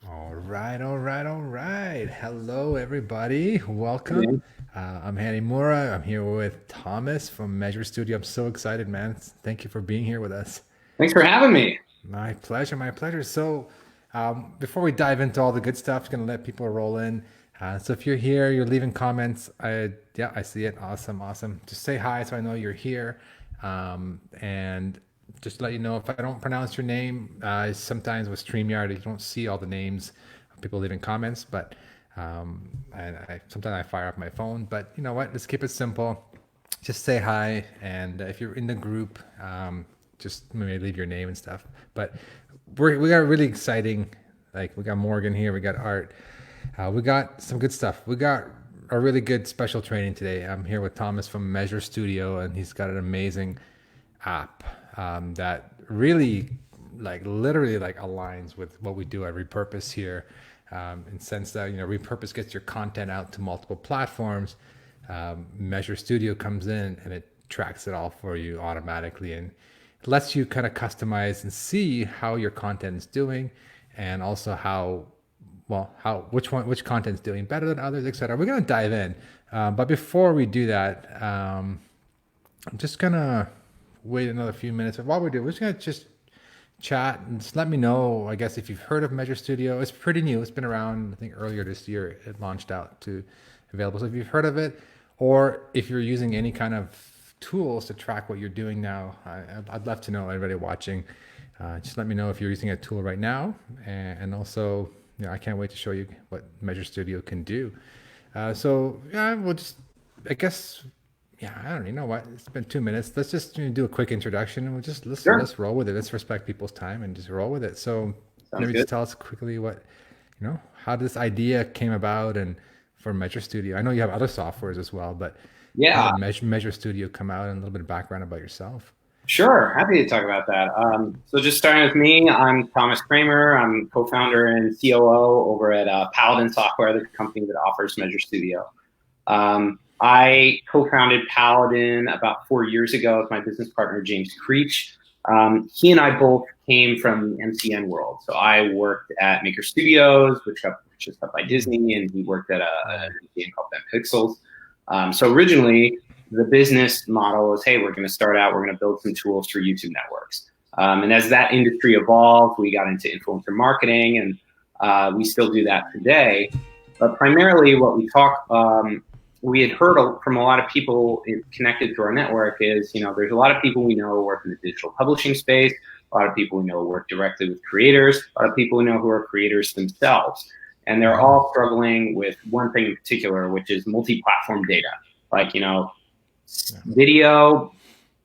All right, all right, all right. Hello, everybody. Yeah. Welcome. I'm Hanny Mura. I'm here with Thomas from Measure Studio. I'm so excited, man. Thank you for being here with us. Thanks for having me. My pleasure, my pleasure. Before we dive into all the good stuff, gonna let people roll in. So, if you're here, you're leaving comments. Yeah, I see it. Awesome, awesome. Just say hi so I know you're here. And just to let you know if I don't pronounce your name, sometimes with StreamYard, you don't see all the names of people leaving comments, but and sometimes I fire up my phone. But you know what? Let's keep it simple. Just say hi, and if you're in the group, just maybe leave your name and stuff. But we got really exciting. Like we got Morgan here, we got Art, we got some good stuff. We got a really good special training today. I'm here with Thomas from Measure Studio, and he's got an amazing app that really, like, literally, like aligns with what we do at Repurpose here. In the sense that Repurpose gets your content out to multiple platforms. Measure Studio comes in and it tracks it all for you automatically and lets you kind of customize and see how your content is doing, and also which content's doing better than others, etc. We're gonna dive in, but before we do that, I'm just gonna wait another few minutes. While we do, we're just gonna chat and just let me know, I guess, if you've heard of Measure Studio. It's pretty new. It's been around, I think earlier this year it launched out to available. So if you've heard of it, or if you're using any kind of tools to track what you're doing now, I'd love to know, everybody watching. Just let me know if you're using a tool right now. And also, I can't wait to show you what Measure Studio can do. Yeah, we'll just, I guess, yeah, I don't know. You know what? It's been 2 minutes. Let's just do a quick introduction, and we'll just Sure. let's roll with it. Let's respect people's time and just roll with it. So Sounds maybe good. just tell us quickly how this idea came about, and for Measure Studio. I know you have other softwares as well, but how Yeah, did Measure Studio come out, and a little bit of background about yourself? sure. Happy to talk about that. So just starting with me, I'm Thomas Kramer. I'm co-founder and COO over at Paladin Software, the company that offers Measure Studio. I co-founded Paladin about 4 years ago with my business partner, James Creech. He and I both came from the MCN world. So I worked at Maker Studios, which got purchased up by Disney, and he worked at an Wow. MCN called Ben Pixels. So originally, the business model was, hey, we're going to start out, we're going to build some tools for YouTube networks. And as that industry evolved, we got into influencer marketing, and we still do that today. But primarily, what we had heard from a lot of people connected to our network is, there's a lot of people we know who work in the digital publishing space, a lot of people we know who work directly with creators, a lot of people we know who are creators themselves. And they're Mm-hmm. all struggling with one thing in particular, which is multi-platform data. Like, Yeah. video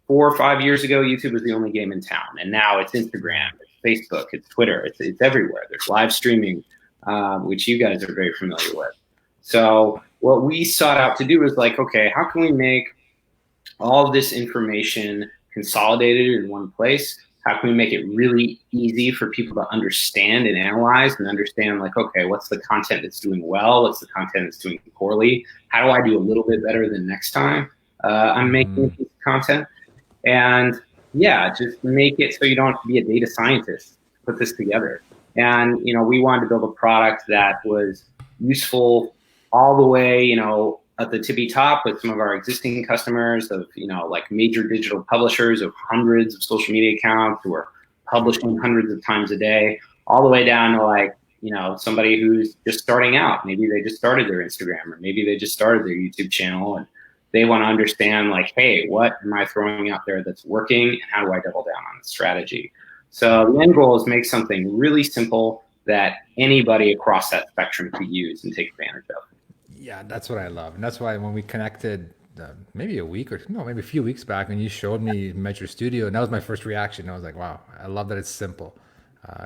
4 or 5 years ago, YouTube was the only game in town. And now it's Instagram, Mm. it's Facebook, it's Twitter, it's everywhere. There's live streaming, which you guys are very familiar with. So what we sought out to do is like, okay, how can we make all of this information consolidated in one place? How can we make it really easy for people to understand and analyze and understand, like, okay, what's the content that's doing well? What's the content that's doing poorly? How do I do a little bit better than next time I'm making a Mm-hmm. piece of content? And yeah, just make it so you don't have to be a data scientist to put this together. And, we wanted to build a product that was useful all the way, at the tippy top with some of our existing customers of, like major digital publishers of hundreds of social media accounts who are publishing hundreds of times a day, all the way down to like, somebody who's just starting out. Maybe they just started their Instagram, or maybe they just started their YouTube channel, and they want to understand, like, hey, what am I throwing out there that's working, and how do I double down on the strategy? So the end goal is make something really simple that anybody across that spectrum could use and take advantage of. Yeah, that's what I love, and that's why when we connected, maybe a week or no, maybe a few weeks back, when you showed me Measure Studio, and that was my first reaction. I was like, "Wow, I love that it's simple."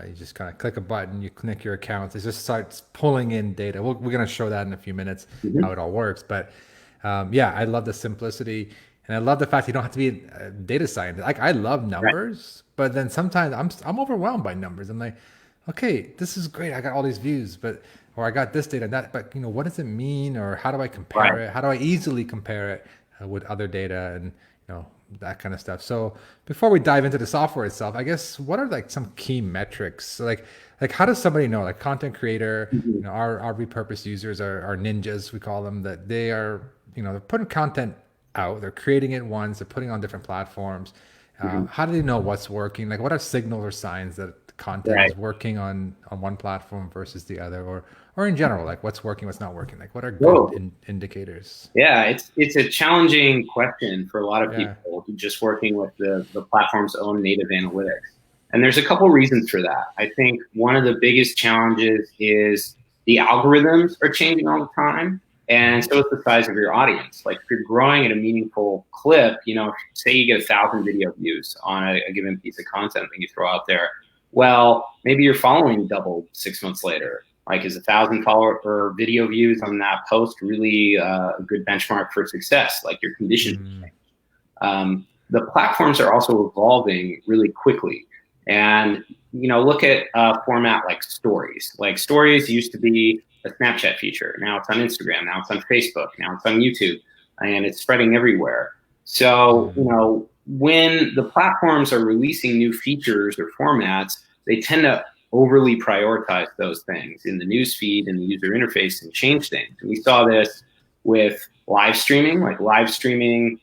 You just kind of click a button, you connect your accounts, it just starts pulling in data. We're gonna show that in a few minutes Mm-hmm. how it all works, but yeah, I love the simplicity, and I love the fact you don't have to be a data scientist. Like, I love Right. numbers, but then sometimes I'm overwhelmed by numbers. I'm like, okay, this is great. I got all these views, but or I got this data and that, but what does it mean, or how do I Right. compare it? How do I easily compare it with other data, and that kind of stuff. So before we dive into the software itself, I guess what are like some key metrics? So like how does somebody know, like content creator, Mhm. our repurpose users are ninjas, we call them, that they are, they're putting content out, they're creating it once, they're putting it on different platforms. Mhm. How do they know what's working? Like what are signals or signs that the content Right. is working on one platform versus the other, or in general, like what's working, what's not working? Like what are good Whoa. indicators? Yeah, it's a challenging question for a lot of Yeah. people who just working with the platform's own native analytics. And there's a couple reasons for that. I think one of the biggest challenges is the algorithms are changing all the time. And so is the size of your audience. Like if you're growing at a meaningful clip, say you get 1,000 video views on a given piece of content that you throw out there. Well, maybe your following doubled 6 months later. Like, is 1,000 follower or video views on that post really a good benchmark for success? Like your conditions Mm, change. The platforms are also evolving really quickly. And, look at a format like stories. Like stories used to be a Snapchat feature. Now it's on Instagram. Now it's on Facebook. Now it's on YouTube. And it's spreading everywhere. So, mm, when the platforms are releasing new features or formats, they tend to overly prioritize those things in the newsfeed and the user interface and change things. And we saw this with live streaming. Like live streaming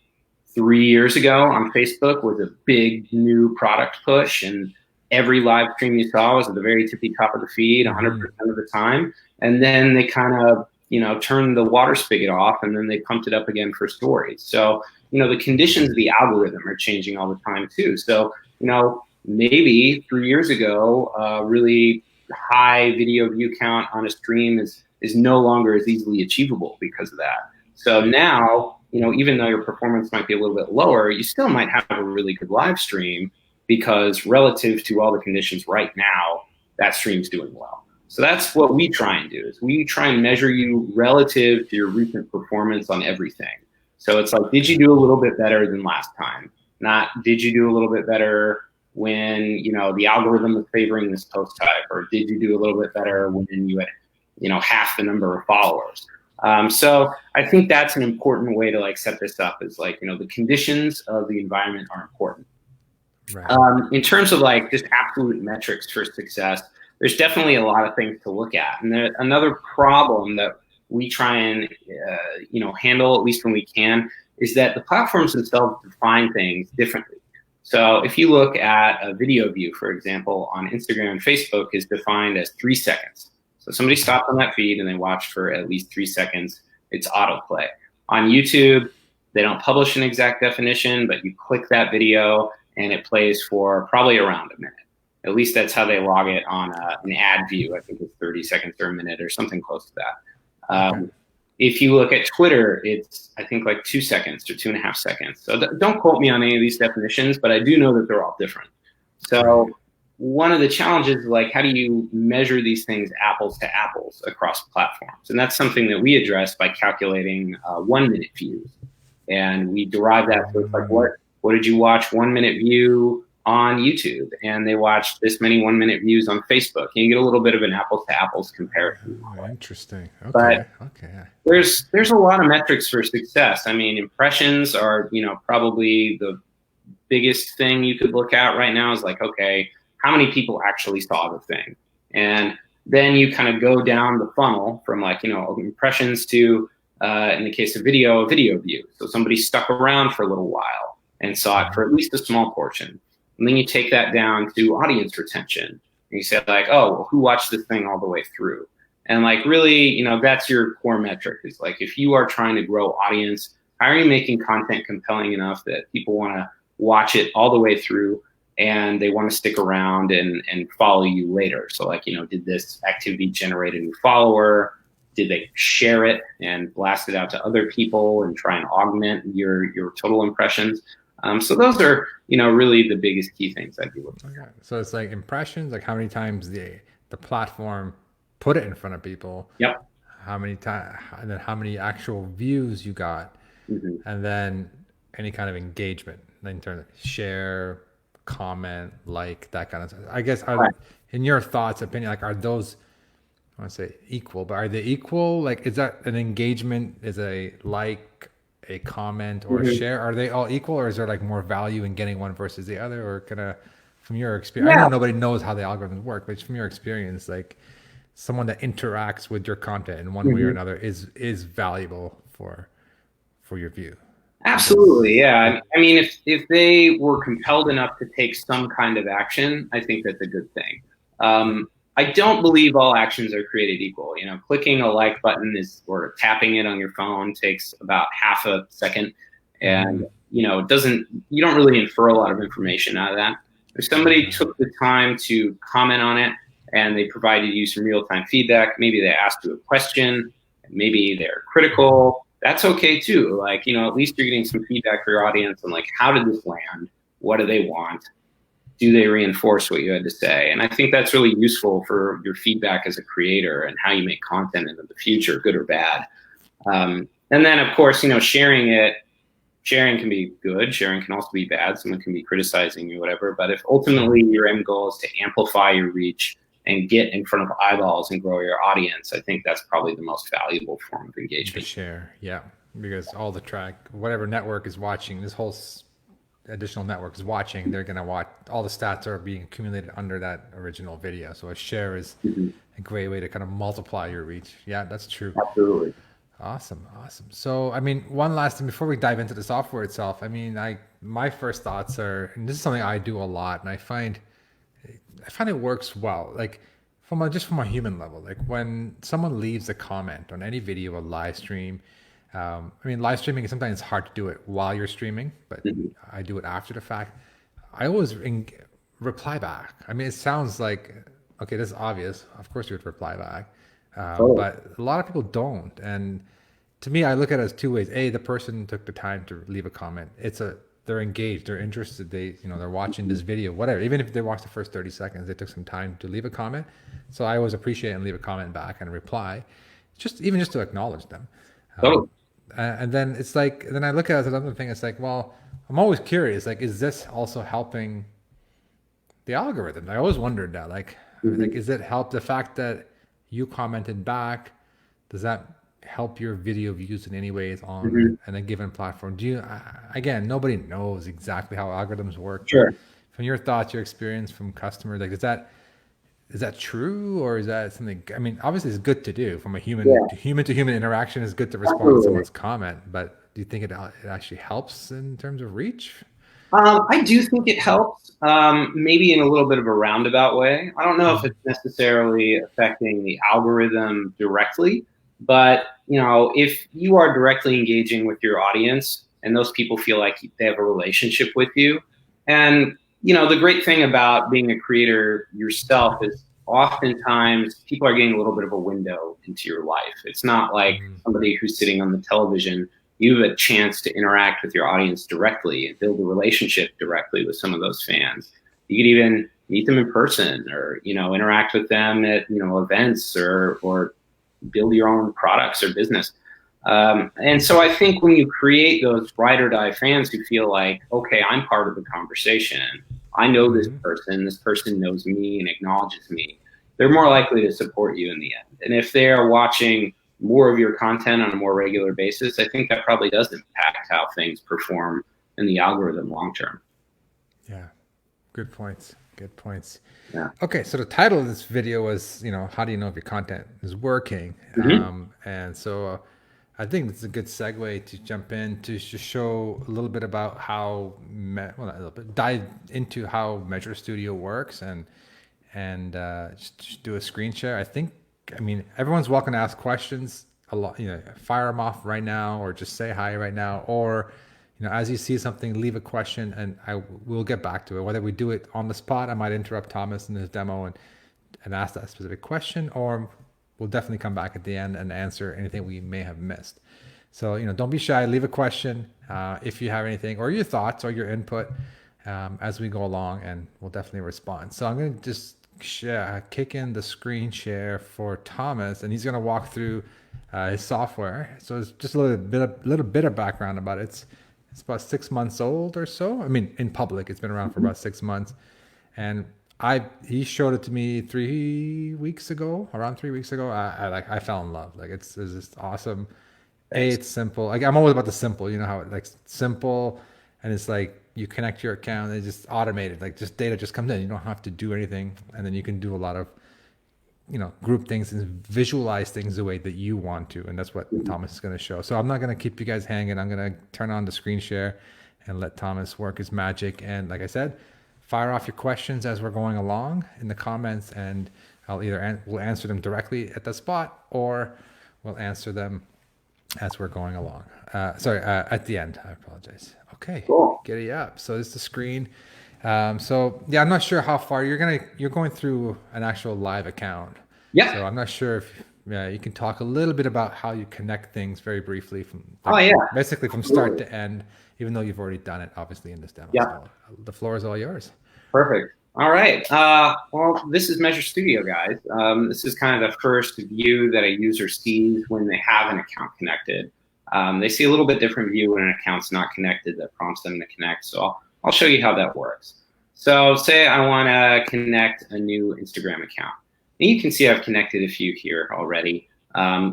3 years ago on Facebook was a big new product push, and every live stream you saw was at the very tippy top of the feed 100% mm-hmm. of the time. And then they kind of, turned the water spigot off, and then they pumped it up again for stories. So, the conditions of the algorithm are changing all the time too. So, maybe 3 years ago, really high video view count on a stream is no longer as easily achievable because of that. So now, even though your performance might be a little bit lower, you still might have a really good live stream because relative to all the conditions right now, that stream's doing well. So that's what we try and do is we try and measure you relative to your recent performance on everything. So it's like, did you do a little bit better than last time? Not did you do a little bit better when the algorithm was favoring this post type, or did you do a little bit better when you had half the number of followers? So I think that's an important way to like set this up is like, the conditions of the environment are important. Right. In terms of like just absolute metrics for success, there's definitely a lot of things to look at. And another problem that we try and, handle, at least when we can, is that the platforms themselves define things differently. So if you look at a video view, for example, on Instagram and Facebook is defined as 3 seconds. So somebody stopped on that feed and they watched for at least 3 seconds. It's autoplay. On YouTube, they don't publish an exact definition, but you click that video and it plays for probably around a minute. At least that's how they log it on an ad view. I think it's 30 seconds or a minute or something close to that. Okay. If you look at Twitter, it's, I think, like 2 seconds or 2.5 seconds. So don't quote me on any of these definitions, but I do know that they're all different. So Right. one of the challenges is like, how do you measure these things apples to apples across platforms? And that's something that we address by calculating 1 minute views. And we derive that. So it's like, what did you watch 1 minute view on YouTube? And they watched this many 1 minute views on Facebook. And you get a little bit of an apples to apples comparison. Oh, interesting. But Okay. Okay. there's a lot of metrics for success. I mean, impressions are, probably the biggest thing you could look at right now is like, okay, how many people actually saw the thing? And then you kind of go down the funnel from like, impressions to, in the case of video, a video view. So somebody stuck around for a little while and saw it for at least a small portion. And then you take that down to audience retention. And you say like, oh, well, who watched this thing all the way through? And like, really, that's your core metric is like, if you are trying to grow audience, how are you making content compelling enough that people want to watch it all the way through and they want to stick around and follow you later? So like, did this activity generate a new follower? Did they share it and blast it out to other people and try and augment your total impressions? So those are, really the biggest key things I'd be looking at. Okay. So it's like impressions, like how many times the platform put it in front of people. Yep. How many times, and then how many actual views you got, Mm-hmm. and then any kind of engagement in terms of share, comment, like that kind of stuff. I guess, Right. in your thoughts, opinion, like are those, I want to say equal, but are they equal? Like, is that an engagement? Is a like a comment or a Mhm. share? Are they all equal, or is there like more value in getting one versus the other, or kind of from your experience? I Yeah. know nobody knows how the algorithms work, but from your experience, like someone that interacts with your content in one way or Mhm. another is valuable for your view Absolutely, because yeah. they, I mean, if they were compelled enough to take some kind of action, I think that's a good thing. yeah. I don't believe all actions are created equal. You know, clicking a like button is or tapping it on your phone takes about half a second, Mm-hmm. and you know, it doesn't. You don't really infer a lot of information out of that. If somebody Uh, took the time to comment on it and they provided you some real time feedback, maybe they asked you a question, maybe they're mm-hmm. critical, that's okay too. Like, you know, at least you're getting some feedback for your audience on like, how did this land? What do they want? Do they reinforce what you had to say? And I think that's really useful for your feedback as a creator and how you make content into the future, good or bad. And then, of course, you know, sharing can be good. Sharing can also be bad. Someone can be criticizing you, whatever. But if ultimately your end goal is to amplify your reach and get in front of eyeballs and grow your audience, I think that's probably the most valuable form of The engagement. share, yeah, because all the track, whatever network is watching, this whole additional network is watching, they're gonna watch. All the stats are being accumulated under that original video. So a share is Mhm. a great way to kind of multiply your reach. Yeah, that's true. Absolutely. Awesome, awesome. So, I mean, one last thing before we dive into the software itself. I mean, my first thoughts are, and this is something I do a lot, and I find it works well. Like just from a human level, like when someone leaves a comment on any video or live stream. I mean, live streaming is sometimes hard to do it while you're streaming, but Mhm. I do it after the fact. I always reply back. I mean, it sounds like okay, this is obvious. Of course, you would reply back, Totally. but a lot of people don't. And to me, I look at it as two ways. A, the person took the time to leave a comment. They're engaged, they're interested, they're watching this video, whatever. Even if they watch the first 30 seconds, they took some time to leave a comment. So I always appreciate and leave a comment back and reply, just to acknowledge them. Totally. And then it's like, then I look at it as another thing. It's like, well, I'm always curious. Like, is this also helping the algorithm? I always wondered that. Like, Mhm. is it help the fact that you commented back? Does that help your video views in any ways on Mhm. a given platform? Again, nobody knows exactly how algorithms work, but Sure. from your thoughts, your experience from customers, like, is that true, or is that something? I mean, obviously, it's good to do from a human Yeah. to human interaction. Is good to respond to Absolutely. someone's comment, but do you think it actually helps in terms of reach? I do think it helps, maybe in a little bit of a roundabout way. I don't know if Mm-hmm. it's necessarily affecting the algorithm directly, but you know, if you are directly engaging with your audience and those people feel like they have a relationship with you, and you know, the great thing about being a creator yourself is oftentimes people are getting a little bit of a window into your life. It's not like Mm-hmm. somebody who's sitting on the television. You have a chance to interact with your audience directly and build a relationship directly with some of those fans. You could even meet them in person or, you know, interact with them at, you know, events or build your own products or business. And so I think when you create those ride or die fans who feel like, okay, I'm part of the conversation. I know Mm-hmm. this person knows me and acknowledges me. They're more likely to support you in the end. And if they are watching more of your content on a more regular basis, I think that probably does impact how things perform in the algorithm long term. Yeah, good points. Good points. Yeah. Okay, so the title of this video was, how do you know if your content is working? Mm-hmm. And so I think it's a good segue to jump in to just show a little bit about well, not a little bit, dive into how Measure Studio works and just do a screen share. I mean, everyone's welcome to ask questions. A lot, fire them off right now, or just say hi right now, or as you see something, leave a question, and I will get back to it. Whether we do it on the spot, I might interrupt Thomas in his demo and ask that specific question, or we'll definitely come back at the end and answer anything we may have missed. So don't be shy. Leave a question if you have anything, or your thoughts or your input as we go along, and we'll definitely respond. So I'm going to just kick in the screen share for Thomas, and he's going to walk through his software. So it's just a little bit of background about it. It's about 6 months old or so. I mean, in public, it's been around for about 6 months, and he showed it to me 3 weeks ago, around 3 weeks ago. I fell in love. Like it's just awesome. A, it's simple. Like I'm always about the simple. You know how it like simple, and it's like you connect your account, and it's just automated. Like just data just comes in. You don't have to do anything, and then you can do a lot of group things and visualize things the way that you want to, and that's what Thomas is going to show. So I'm not going to keep you guys hanging. I'm going to turn on the screen share and let Thomas work his magic. And like I said, fire off your questions as we're going along in the comments, and I'll either we'll answer them directly at the spot, or we'll answer them as we're going along. At the end. I apologize. Okay, Cool. get it up. So this is the screen. So yeah, I'm not sure how far you're going through an actual live account. Yeah. So I'm not sure if you can talk a little bit about how you connect things very briefly from basically from start to end, even though you've already done it obviously in this demo. Yeah. So the floor is all yours. Perfect. All right. Well, this is Measure Studio, guys. This is kind of the first view that a user sees when they have an account connected. They see a little bit different view when an account's not connected that prompts them to connect. So I'll show you how that works. So say I want to connect a new Instagram account. And you can see I've connected a few here already.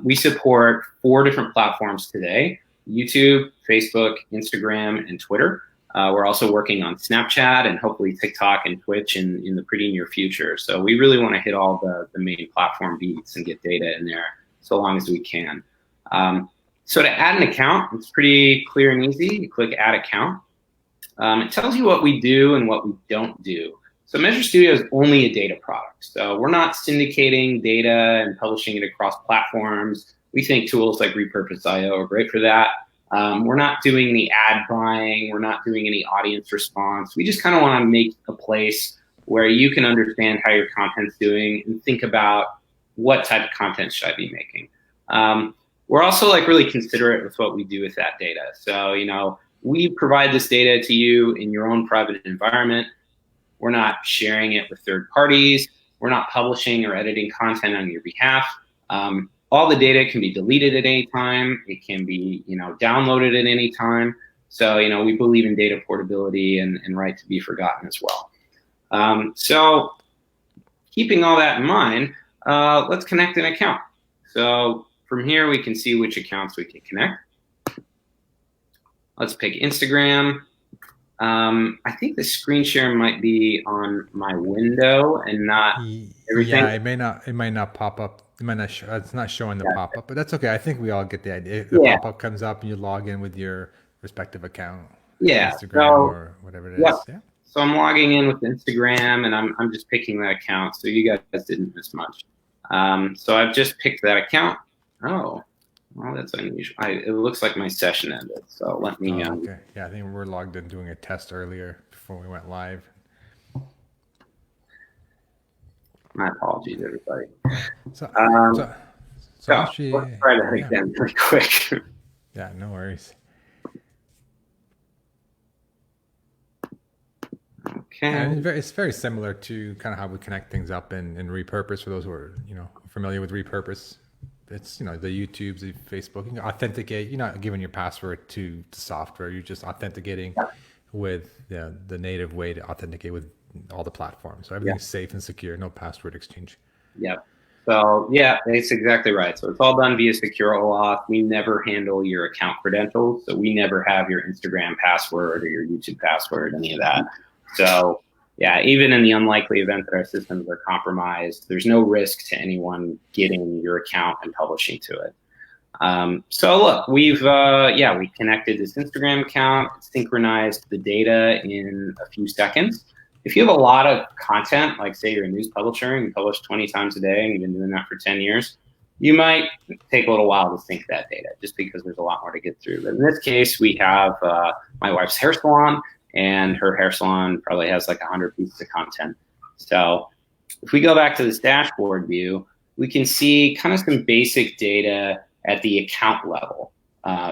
We support 4 different platforms today: YouTube, Facebook, Instagram, and Twitter. We're also working on Snapchat and hopefully TikTok and Twitch in the pretty near future. So we really want to hit all the main platform beats and get data in there so long as we can. So to add an account, it's pretty clear and easy. You click Add Account. It tells you what we do and what we don't do. So Measure Studio is only a data product. So we're not syndicating data and publishing it across platforms. We think tools like Repurpose.io are great for that. We're not doing the ad buying. We're not doing any audience response. We just kind of want to make a place where you can understand how your content's doing and think about what type of content should I be making. We're also like really considerate with what we do with that data. So, we provide this data to you in your own private environment. We're not sharing it with third parties. We're not publishing or editing content on your behalf. All the data can be deleted at any time. It can be, downloaded at any time. So, we believe in data portability and right to be forgotten as well. So keeping all that in mind, let's connect an account. So from here, we can see which accounts we can connect. Let's pick Instagram. I think the screen share might be on my window and not everything. Yeah, it might not pop up. It might not show, it's not showing the pop-up, but that's okay. I think we all get the idea. If the pop-up comes up and you log in with your respective account, Instagram or whatever it is. Yeah. So I'm logging in with Instagram, and I'm just picking that account. So you guys didn't miss much. So I've just picked that account. Oh, well, that's unusual. It looks like my session ended. So let me. Okay. Yeah, I think we're logged in doing a test earlier before we went live. My apologies, everybody. So let's try that again pretty quick. Yeah, no worries. Okay. And it's very similar to kind of how we connect things up in Repurpose. For those who are familiar with Repurpose, it's the YouTubes, the Facebook. You can authenticate. You're not giving your password to the software. You're just authenticating with the native way to authenticate with all the platforms. So everything's safe and secure. No password exchange. Yep. So yeah, that's exactly right. So it's all done via secure OAuth. We never handle your account credentials. So we never have your Instagram password or your YouTube password, any of that. So yeah, even in the unlikely event that our systems are compromised, there's no risk to anyone getting your account and publishing to it. So look, we connected this Instagram account, synchronized the data in a few seconds. If you have a lot of content, like say you're a news publisher and you publish 20 times a day and you've been doing that for 10 years, you might take a little while to sync that data just because there's a lot more to get through. But in this case, we have my wife's hair salon, and her hair salon probably has like 100 pieces of content. So if we go back to this dashboard view, we can see kind of some basic data at the account level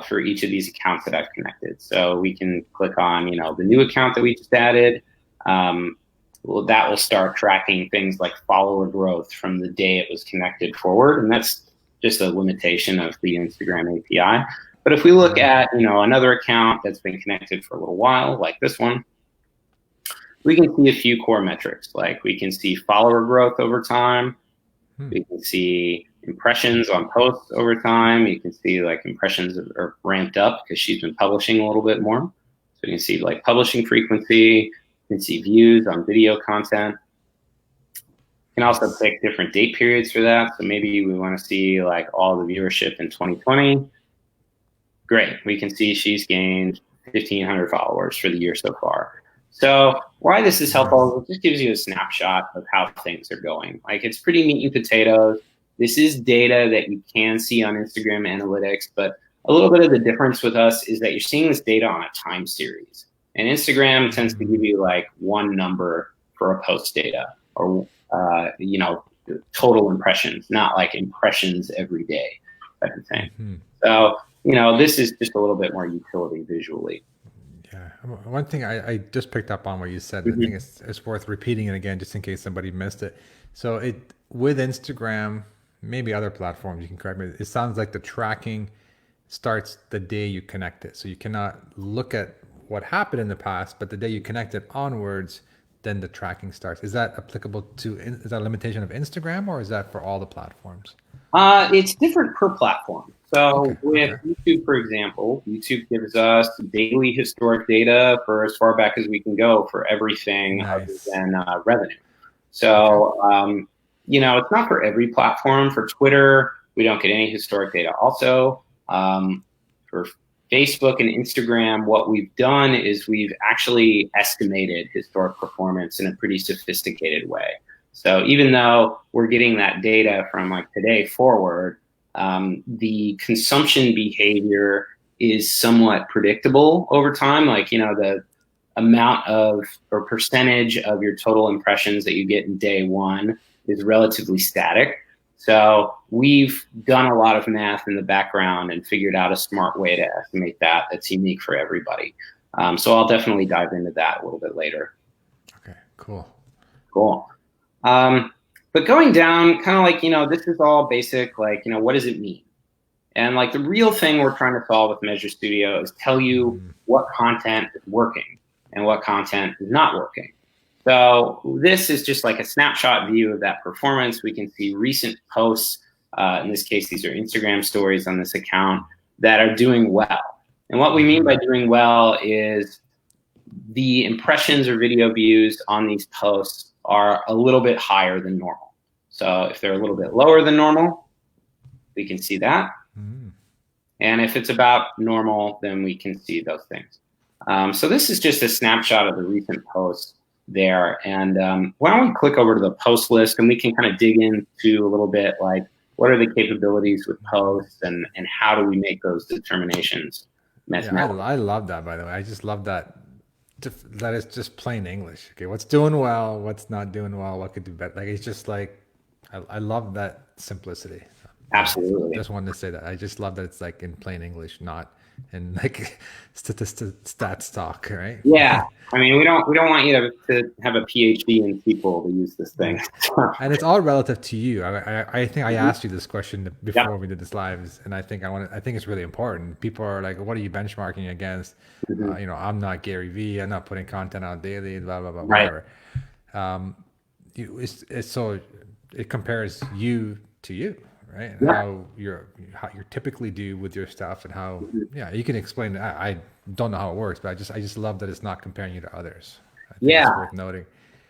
for each of these accounts that I've connected. So we can click on, the new account that we just added. That will start tracking things like follower growth from the day it was connected forward. And that's just a limitation of the Instagram API. But if we look at, another account that's been connected for a little while, like this one, we can see a few core metrics. Like we can see follower growth over time. We can see impressions on posts over time. You can see like impressions are ramped up because she's been publishing a little bit more. So you can see like publishing frequency, you can see views on video content. You can also pick different date periods for that. So maybe we want to see like all the viewership in 2020. Great, we can see she's gained 1,500 followers for the year so far. So why this is helpful, it just gives you a snapshot of how things are going. Like it's pretty meat and potatoes. This is data that you can see on Instagram analytics, but a little bit of the difference with us is that you're seeing this data on a time series. And Instagram tends to give you like one number for a post data or, you know, total impressions, not like impressions every day type of thing. Mm-hmm. So, you know, this is just a little bit more utility visually. Yeah. One thing I just picked up on what you said, mm-hmm. I think it's worth repeating it again, just in case somebody missed it. So with Instagram, maybe other platforms, you can correct me, it sounds like the tracking starts the day you connect it. So you cannot look at what happened in the past, but the day you connect it onwards, then the tracking starts. Is that applicable to, is that a limitation of Instagram, or is that for all the platforms? It's different per platform. So with YouTube, for example, YouTube gives us daily historic data for as far back as we can go for everything other than revenue. So, you know, it's not for every platform. For Twitter, we don't get any historic data. Also, for Facebook and Instagram, what we've done is we've actually estimated historic performance in a pretty sophisticated way. So even though we're getting that data from like today forward, the consumption behavior is somewhat predictable over time. Like, you know, the amount of or percentage of your total impressions that you get in day one is relatively static. So we've done a lot of math in the background and figured out a smart way to estimate that that's unique for everybody. So I'll definitely dive into that a little bit later. Okay, cool. Cool. But going down, kind of like, you know, this is all basic, like, you know, what does it mean? And like the real thing we're trying to solve with Measure Studio is tell you what content is working and what content is not working. So this is just like a snapshot view of that performance. We can see recent posts. In this case, these are Instagram stories on this account that are doing well. And what we mean by doing well is the impressions or video views on these posts are a little bit higher than normal. So if they're a little bit lower than normal, we can see that. And if it's about normal, then we can see those things. So this is just a snapshot of the recent posts there. And why don't we click over to the post list, and we can kind of dig into a little bit like what are the capabilities with posts and how do we make those determinations? Yeah, I love that, by the way. I just love that it's just plain English. Okay, what's doing well, what's not doing well, what could do better. Like, it's just like, I love that simplicity. Absolutely. Just wanted to say that. I just love that it's like in plain English, not in like stats talk, right? Yeah. I mean, we don't want you to have a PhD in SQL to use this thing. And it's all relative to you. I think I asked you this question before we did this live, and I think it's really important. People are like, "What are you benchmarking against?" You know, I'm not Gary Vee. I'm not putting content out daily. Blah blah blah. Whatever. So it compares you to you, right? And how you typically do with your stuff, and how you can explain. I don't know how it works, but I just love that it's not comparing you to others. I think it's worth noting.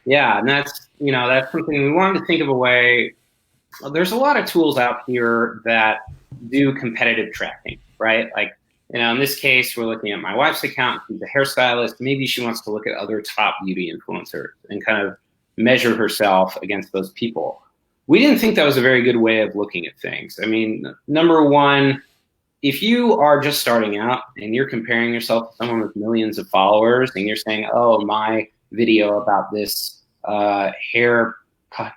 Yeah, and that's something we wanted to think of a way. Well, there's a lot of tools out here that do competitive tracking, right? Like, you know, in this case, we're looking at my wife's account. She's a hairstylist. Maybe she wants to look at other top beauty influencers and kind of measure herself against those people. We didn't think that was a very good way of looking at things. I mean, number one, if you are just starting out and you're comparing yourself to someone with millions of followers and you're saying, oh, my video about this hair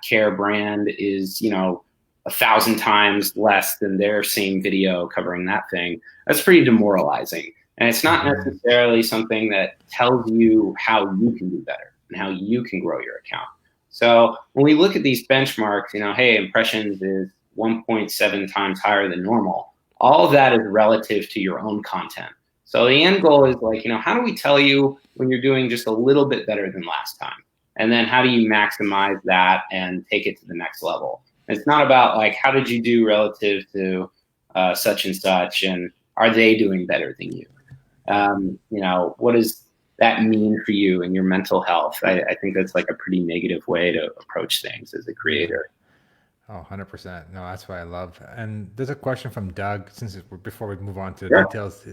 care brand is, you know, 1,000 times less than their same video covering that thing, that's pretty demoralizing. And it's not necessarily something that tells you how you can do better and how you can grow your account. So when we look at these benchmarks, you know, hey, impressions is 1.7 times higher than normal. All of that is relative to your own content. So the end goal is like, you know, how do we tell you when you're doing just a little bit better than last time? And then how do you maximize that and take it to the next level? It's not about like, how did you do relative to such and such, and are they doing better than you? You know, what does that mean for you and your mental health? I think that's like a pretty negative way to approach things as a creator. Oh, 100%. No, that's what I love. And there's a question from Doug, before we move on to the Sure. details.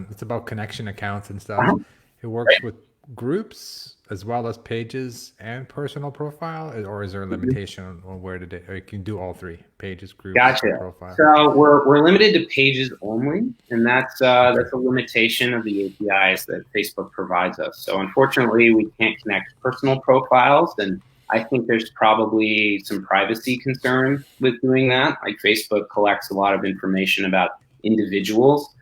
It's about connection accounts and stuff. Uh-huh. It works with groups as well as pages and personal profile, or is there a limitation on where to or you can do all three: pages, groups, Gotcha. profile? So we're limited to pages only, and that's a limitation of the APIs that Facebook provides us. So unfortunately, we can't connect personal profiles, and I think there's probably some privacy concerns with doing that. Like, Facebook collects a lot of information about individuals.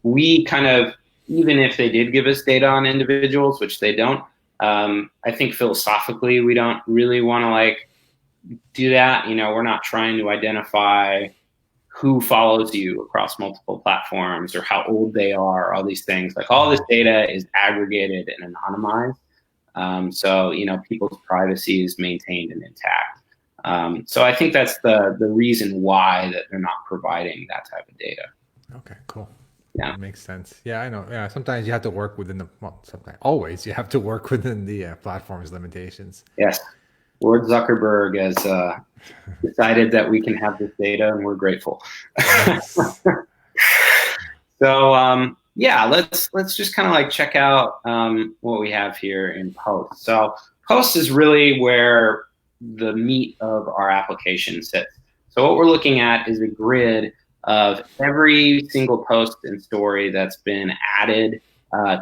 We kind of, even if they did give us data on individuals, which they don't, I think philosophically we don't really want to like do that. You know, we're not trying to identify who follows you across multiple platforms or how old they are, all these things. Like, all this data is aggregated and anonymized. So, you know, people's privacy is maintained and intact. So I think that's the reason why that they're not providing that type of data. Okay, cool. Yeah. That makes sense. Yeah, I know. Yeah, sometimes you have to work within sometimes, always you have to work within the platform's limitations. Yes. Lord Zuckerberg has decided that we can have this data, and we're grateful. Yes. So, yeah, let's just kind of like check out what we have here in Post. So Post is really where the meat of our application sits. So what we're looking at is a grid of every single post and story that's been added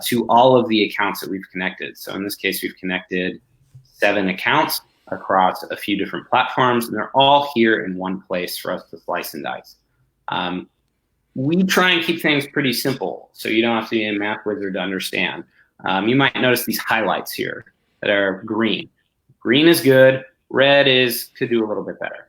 to all of the accounts that we've connected. So in this case, we've connected 7 accounts across a few different platforms, and they're all here in one place for us to slice and dice. We try and keep things pretty simple, so you don't have to be a math wizard to understand. You might notice these highlights here that are green. Green is good. Red could do a little bit better.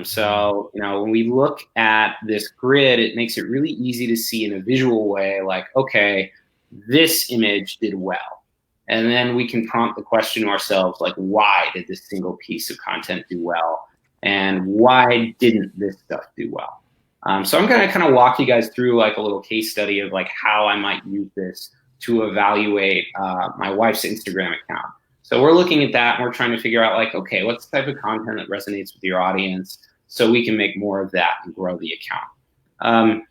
So, you know, when we look at this grid, it makes it really easy to see in a visual way, like, okay, this image did well. And then we can prompt the question to ourselves, like, why did this single piece of content do well? And why didn't this stuff do well? So I'm going to kind of walk you guys through like a little case study of like how I might use this to evaluate my wife's Instagram account. So we're looking at that, and we're trying to figure out like, okay, what's the type of content that resonates with your audience so we can make more of that and grow the account.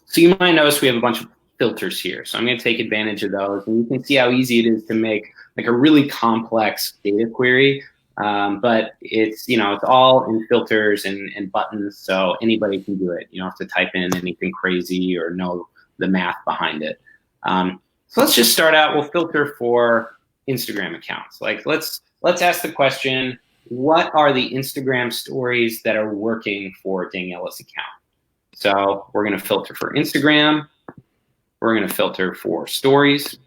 So you might notice we have a bunch of filters here. So I'm going to take advantage of those, and you can see how easy it is to make like a really complex data query. But it's, you know, it's all in filters and buttons, so anybody can do it. You don't have to type in anything crazy or know the math behind it. So let's just start out. We'll filter for Instagram accounts. Like, let's ask the question, what are the Instagram stories that are working for Daniela's account? So we're going to filter for Instagram. We're going to filter for stories.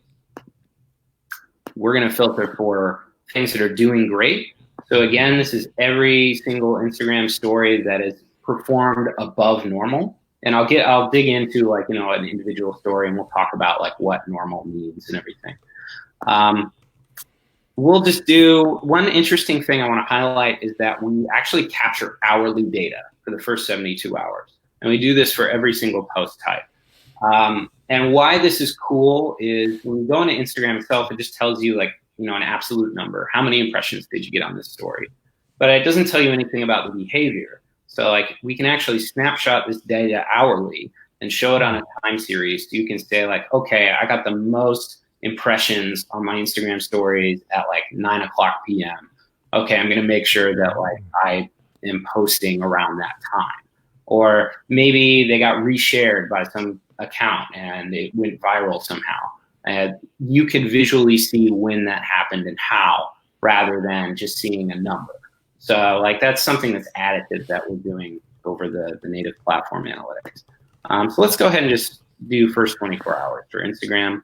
We're going to filter for things that are doing great. So again, this is every single Instagram story that is performed above normal. And I'll dig into like, you know, an individual story, and we'll talk about like what normal means and everything. We'll just do one interesting thing I want to highlight is that we actually capture hourly data for the first 72 hours. And we do this for every single post type. And why this is cool is when you go into Instagram itself, it just tells you like, you know, an absolute number. How many impressions did you get on this story? But it doesn't tell you anything about the behavior. So like, we can actually snapshot this data hourly and show it on a time series. So you can say like, okay, I got the most impressions on my Instagram stories at like 9:00 p.m. Okay, I'm going to make sure that like I am posting around that time. Or maybe they got reshared by some account and it went viral somehow. And you can visually see when that happened and how, rather than just seeing a number. So like, that's something that's additive that we're doing over the native platform analytics. So let's go ahead and just do first 24 hours for Instagram.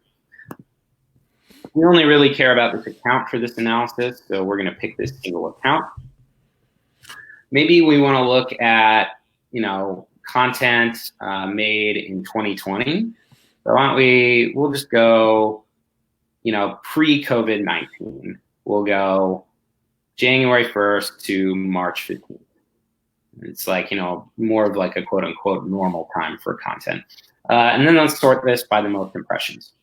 We only really care about this account for this analysis, so we're going to pick this single account. Maybe we want to look at, you know, content made in 2020. So why don't we'll just go, you know, pre-COVID-19. We'll go January 1st to March 15th. It's like, you know, more of like a quote unquote normal time for content. And then let's sort this by the most impressions.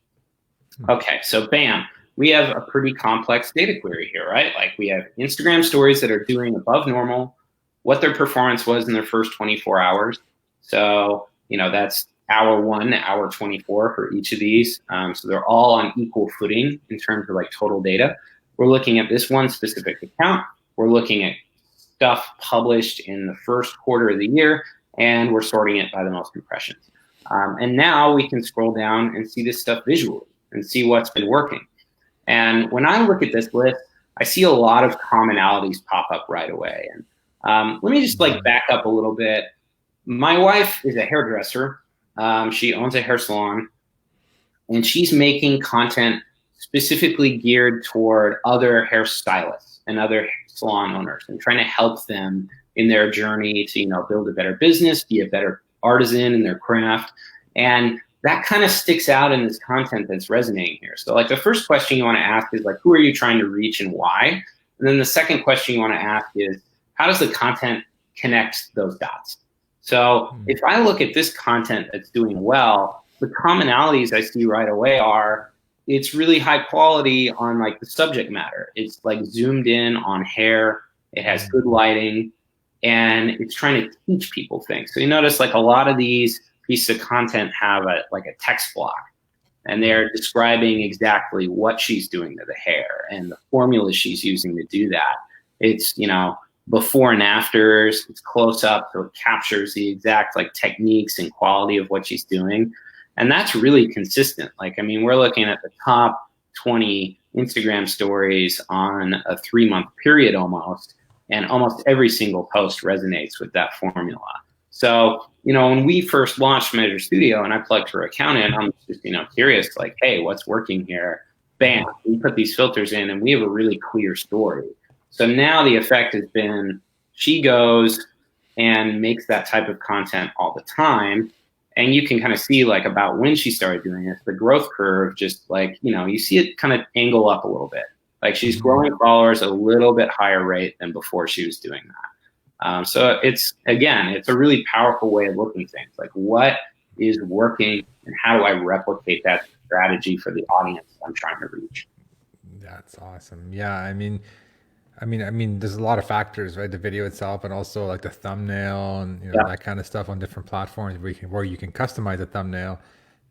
Okay, so bam, we have a pretty complex data query here, right? Like we have Instagram stories that are doing above normal, what their performance was in their first 24 hours. So, you know, that's hour 1, hour 24 for each of these. So they're all on equal footing in terms of like total data. We're looking at this one specific account. We're looking at stuff published in the first quarter of the year, and we're sorting it by the most impressions. And now we can scroll down and see this stuff visually and see what's been working. And when I look at this list, I see a lot of commonalities pop up right away. And let me just like back up a little bit. My wife is a hairdresser. She owns a hair salon, and she's making content specifically geared toward other hairstylists and other salon owners and trying to help them in their journey to, you know, build a better business, be a better artisan in their craft. And that kind of sticks out in this content that's resonating here. So like the first question you want to ask is like, who are you trying to reach and why? And then the second question you want to ask is, how does the content connect those dots? So if I look at this content that's doing well, the commonalities I see right away are it's really high quality on like the subject matter. It's like zoomed in on hair. It has good lighting, and it's trying to teach people things. So you notice like a lot of these pieces of content have a text block, and they're describing exactly what she's doing to the hair and the formula she's using to do that. It's, you know, before and afters, it's close up, so it captures the exact like techniques and quality of what she's doing. And that's really consistent. Like, I mean, we're looking at the top 20 Instagram stories on a 3-month period almost, and almost every single post resonates with that formula. So, you know, when we first launched Measure Studio and I plugged her account in, I'm just, you know, curious, like, hey, what's working here? Bam, we put these filters in and we have a really clear story. So now the effect has been she goes and makes that type of content all the time. And you can kind of see like about when she started doing this, the growth curve, just like, you know, you see it kind of angle up a little bit. Like she's growing followers a little bit higher rate than before she was doing that. So it's, again, it's a really powerful way of looking at things. Like what is working and how do I replicate that strategy for the audience I'm trying to reach? That's awesome. Yeah, I mean, there's a lot of factors, right? The video itself, and also like the thumbnail, and you know Yeah. that kind of stuff on different platforms where you can customize the thumbnail.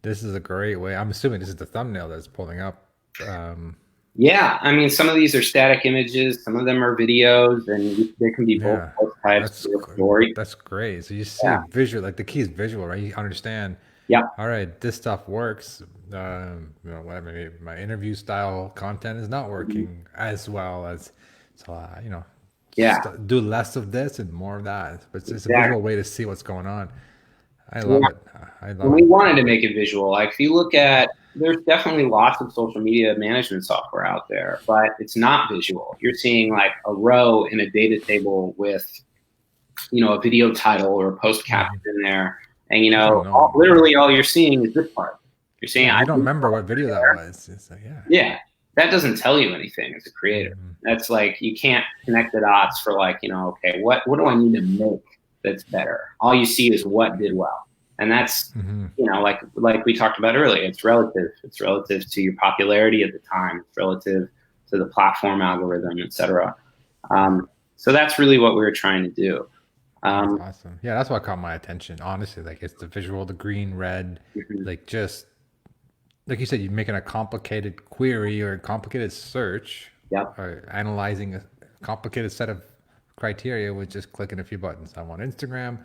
This is a great way. I'm assuming this is the thumbnail that's pulling up. Um, Yeah, I mean, some of these are static images, some of them are videos, and they can be both yeah, types that's of story. that's great. So you see Yeah, visual, like the key is visual, right? You understand. yeah, All right, this stuff works. You know, whatever. Maybe my interview style content is not working as well as, so you know, yeah, do less of this and more of that. But it's a exactly. visual way to see what's going on. I love Yeah. it. I And love we it. wanted to make it visual. Like if you look at, there's definitely lots of social media management software out there, but it's not visual. You're seeing like a row in a data table with, you know, a video title or a post caption in there. And, you You don't know, know. literally all you're seeing is this part. You're seeing, Yeah, I you don't do remember what video that was. It's like, yeah. Yeah, that doesn't tell you anything as a creator. That's like you can't connect the dots for like, you know, okay, what do I need to make that's better? All you see is what did well, and that's, you know, like we talked about earlier. It's relative. It's relative to your popularity at the time. It's relative to the platform algorithm, etc. So that's really what we were trying to do. That's Um, awesome. Yeah, that's what caught my attention. Honestly, like it's the visual, the green, red, like just like you said, you're making a complicated query or a complicated search yep. or analyzing a complicated set of criteria with just clicking a few buttons. I want Instagram.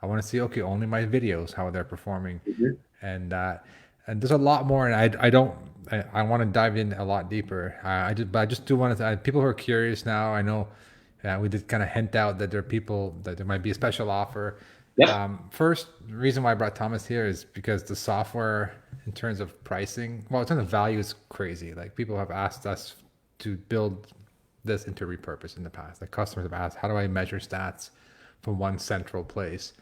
I want to see, okay, only my videos, how they're performing. Mhm. And there's a lot more. And I want to dive in a lot deeper. But I just do want to, people who are curious now, I know we did kind of hint out that there are people that there might be a special offer. Yep. First reason why I brought Thomas here is because the software, in terms of pricing, well, in terms of value, is crazy. Like people have asked us to build this into Repurpose in the past. Like customers have asked, how do I measure stats from one central place?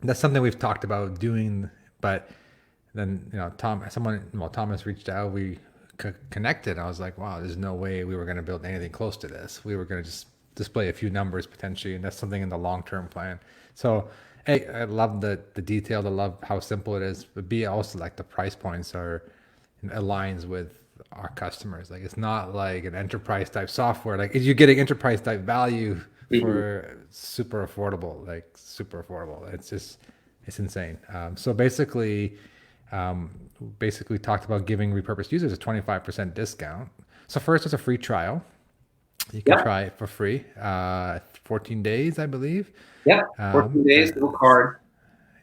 That's something we've talked about doing, but then Thomas reached out. We connected, I was like, wow, there's no way we were going to build anything close to this. We were going to just display a few numbers potentially, and that's something in the long-term plan. So, A, I love the detail. I love how simple it is, but B, also like the price points are aligns with our customers. Like it's not like an enterprise type software. Like you're getting enterprise type value for super affordable, like super affordable. It's just, it's insane. So basically talked about giving Repurpose users a 25% discount. So first, it's a free trial. You can try it for free, 14 days, I believe. Yeah, 14 days, little card.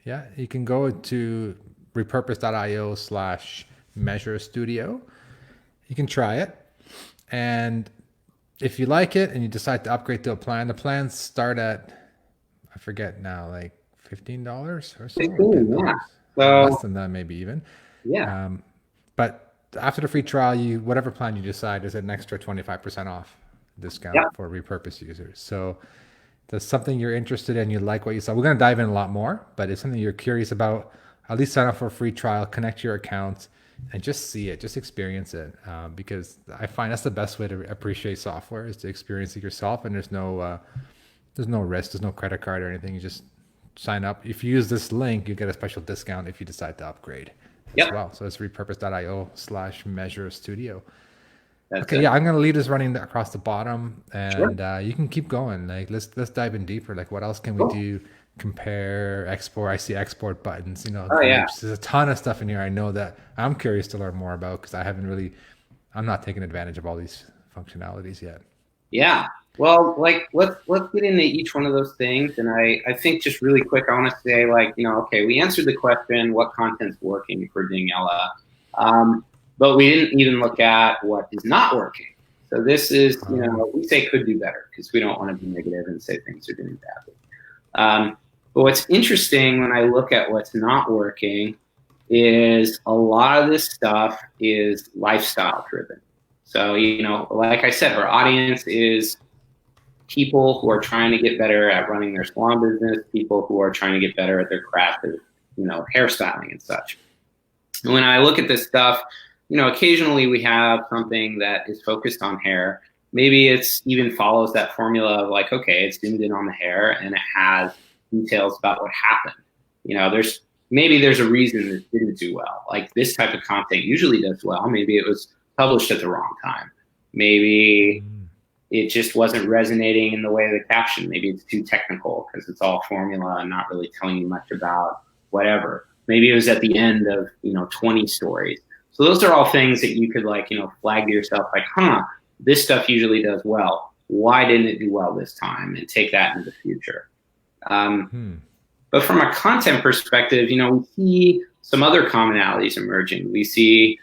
Yeah, you can go to repurpose.io/Measure Studio. You can try it. And if you like it and you decide to upgrade to a plan, the plans start at, I forget now, like $15 or so. 15, yeah. So, less than that, maybe even. Yeah. But after the free trial, whatever plan you decide is an extra 25% off discount for Repurpose users. So that's something you're interested in, you like what you saw. We're going to dive in a lot more, but it's something you're curious about. At least sign up for a free trial, connect to your account, and just see it, just experience it. Because I find that's the best way to appreciate software is to experience it yourself. And there's no risk, there's no credit card or anything. You just sign up. If you use this link, you get a special discount if you decide to upgrade as well. So it's repurpose.io/Measure Studio. Okay, I'm gonna leave this running across the bottom, and you can keep going. Like let's dive in deeper. Like what else can we do? Compare, export. I see export buttons. There's a ton of stuff in here. I know that I'm curious to learn more about because I'm not taking advantage of all these functionalities yet. Yeah. Well, like let's get into each one of those things, and I think just really quick, I want to say okay, we answered the question, what content's working for Daniela, but we didn't even look at what is not working. So this is, we say could do better because we don't want to be negative and say things are doing badly. But what's interesting when I look at what's not working is a lot of this stuff is lifestyle driven. So, like I said, our audience is people who are trying to get better at running their salon business, people who are trying to get better at their craft of, hairstyling and such. And when I look at this stuff, occasionally we have something that is focused on hair. Maybe it's even follows that formula of okay, it's zoomed in on the hair and it has details about what happened. There's a reason it didn't do well. Like this type of content usually does well. Maybe it was published at the wrong time. Maybe it just wasn't resonating in the way of the caption. Maybe it's too technical because it's all formula and not really telling you much about whatever. Maybe it was at the end of 20 stories. So those are all things that you could flag to yourself this stuff usually does well. Why didn't it do well this time? And take that into the future. But from a content perspective, we see some other commonalities emerging. We see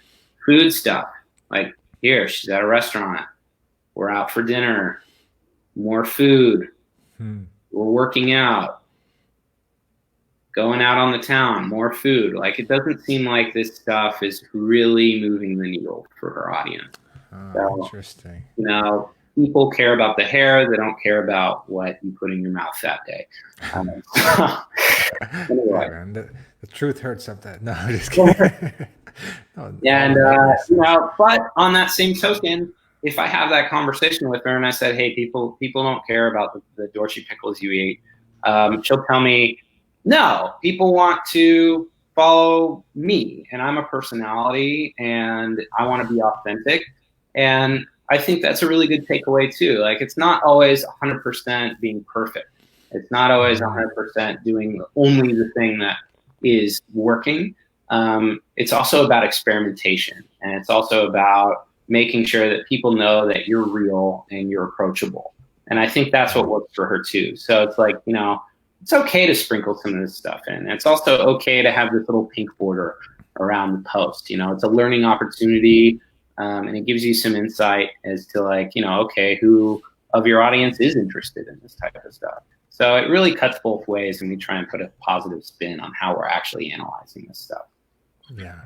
food stuff. Like here, she's at a restaurant. We're out for dinner. More food. We're working out. Going out on the town. More food. It doesn't seem like this stuff is really moving the needle for her audience. So, interesting. People care about the hair. They don't care about what you put in your mouth that day. Anyway. The truth hurts sometimes. No, I'm just kidding. But on that same token, if I have that conversation with her and I said, hey, people don't care about the Dorchy pickles you eat, she'll tell me, no, people want to follow me, and I'm a personality, and I want to be authentic. And I think that's a really good takeaway too. It's not always 100% being perfect. It's not always 100% doing only the thing that is working. It's also about experimentation, and it's also about making sure that people know that you're real and you're approachable. And I think that's what works for her too. So it's it's okay to sprinkle some of this stuff in. It's also okay to have this little pink border around the post. It's a learning opportunity. And it gives you some insight as to okay, who of your audience is interested in this type of stuff. So it really cuts both ways, and we try and put a positive spin on how we're actually analyzing this stuff. Yeah,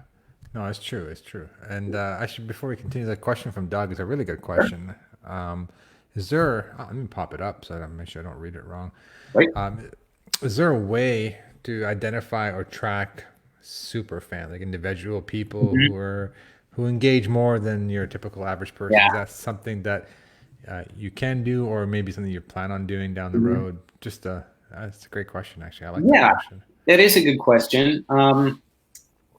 no, it's true. It's true. And actually, before we continue, the question from Doug is a really good question. Is there, let me pop it up so I make sure I don't read it wrong. Right. Is there a way to identify or track super fans, like individual people who are who engage more than your typical average person. Yeah. Is that something that you can do, or maybe something you plan on doing down the Mhm. road? Just that's a great question, actually. I like that Yeah, question. that is a good question.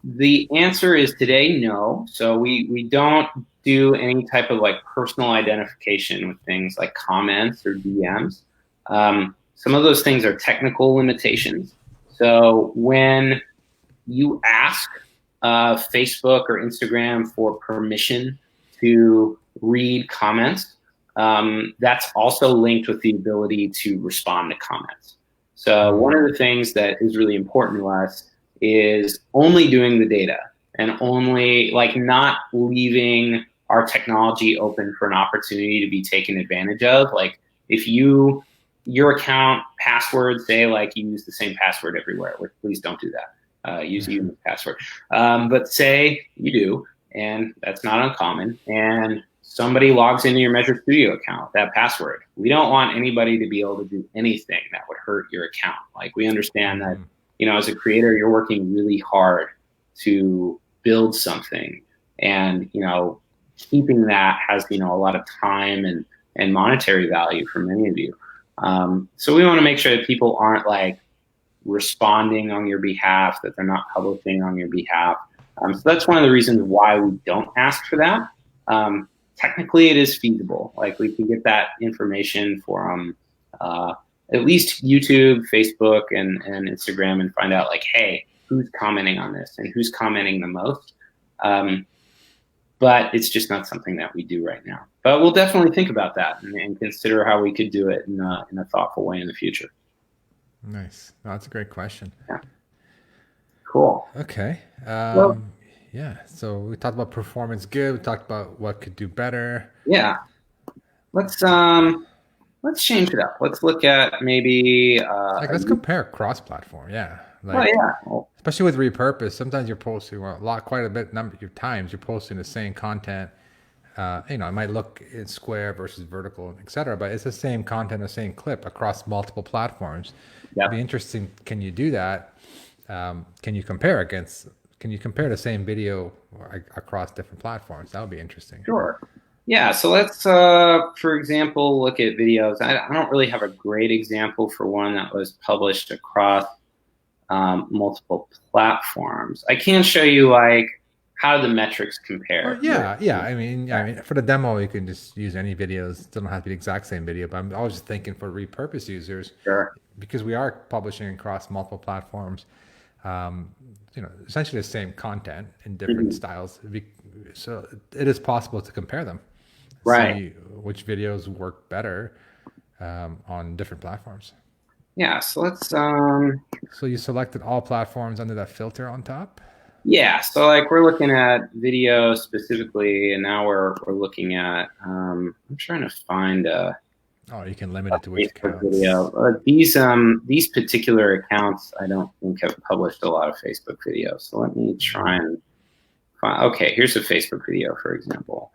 The answer is today, no. So we don't do any type of like personal identification with things like comments or DMs. Some of those things are technical limitations. So when you ask Facebook or Instagram for permission to read comments, that's also linked with the ability to respond to comments. So one of the things that is really important to us is only doing the data and only like not leaving our technology open for an opportunity to be taken advantage of. Like if your account password say like you use the same password everywhere, which please don't do that. Use a unique password. But say you do, and that's not uncommon, and somebody logs into your Measure Studio account with that password. We don't want anybody to be able to do anything that would hurt your account. Like we understand that, as a creator, you're working really hard to build something, and keeping that has a lot of time and monetary value for many of you. So we want to make sure that people aren't like responding on your behalf, that they're not publishing on your behalf. So that's one of the reasons why we don't ask for that. Technically, it is feasible. Like we can get that information from at least YouTube, Facebook, and Instagram, and find out like, hey, who's commenting on this and who's commenting the most. But it's just not something that we do right now. But we'll definitely think about that and consider how we could do it in a thoughtful way in the future. Nice. No, that's a great question. Yeah. Cool. Okay. Well, yeah. So we talked about performance good. We talked about what could do better. yeah. Let's change it up. Let's look at maybe Let's compare cross-platform. Yeah. Like, oh yeah. Especially with Repurpose, sometimes you're posting quite a bit number of times you're posting the same content. It might look in square versus vertical, etc., but it's the same content, the same clip across multiple platforms. Yep. It'd be interesting. Can you do that? Can you compare the same video across different platforms? That would be interesting. Sure. Yeah. So let's, for example, look at videos. I don't really have a great example for one that was published across multiple platforms. I can show you like how do the metrics compare. Yeah. I mean, for the demo, you can just use any videos. It doesn't have to be the exact same video, but I was just thinking for Repurpose users, sure, because we are publishing across multiple platforms, essentially the same content in different styles. So it is possible to compare them, right? See which videos work better on different platforms. Yeah. So let's. So you selected all platforms under that filter on top. Yeah, so like we're looking at video specifically, and now we're looking at. I'm trying to find you can limit it to which Facebook video. These particular accounts, I don't think have published a lot of Facebook videos. So let me try and find. Okay, here's a Facebook video, for example.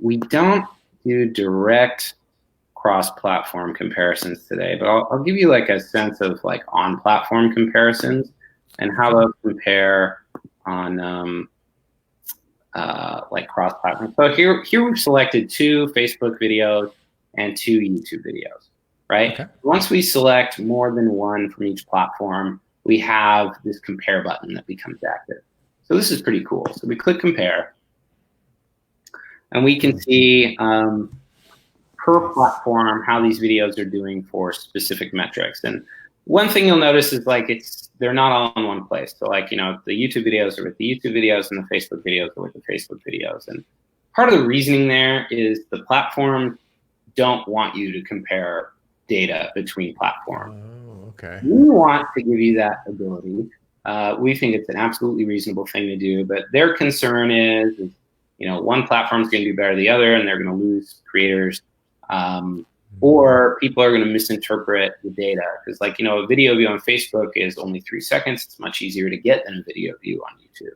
We don't do direct cross-platform comparisons today, but I'll give you like a sense of like on-platform comparisons and how those compare on like cross-platform. So here we've selected 2 Facebook videos and 2 YouTube videos, right? Okay. Once we select more than one from each platform, we have this compare button that becomes active. So this is pretty cool. So we click compare, and we can see per platform how these videos are doing for specific metrics. And one thing you'll notice is like they're not all in one place. So like, the YouTube videos are with the YouTube videos and the Facebook videos are with the Facebook videos. And part of the reasoning there is the platforms don't want you to compare data between platforms. Oh, okay. We want to give you that ability. We think it's an absolutely reasonable thing to do, but their concern is one platform is going to do better than the other, and they're going to lose creators. Or people are going to misinterpret the data because, like, a video view on Facebook is only 3 seconds. It's much easier to get than a video view on YouTube.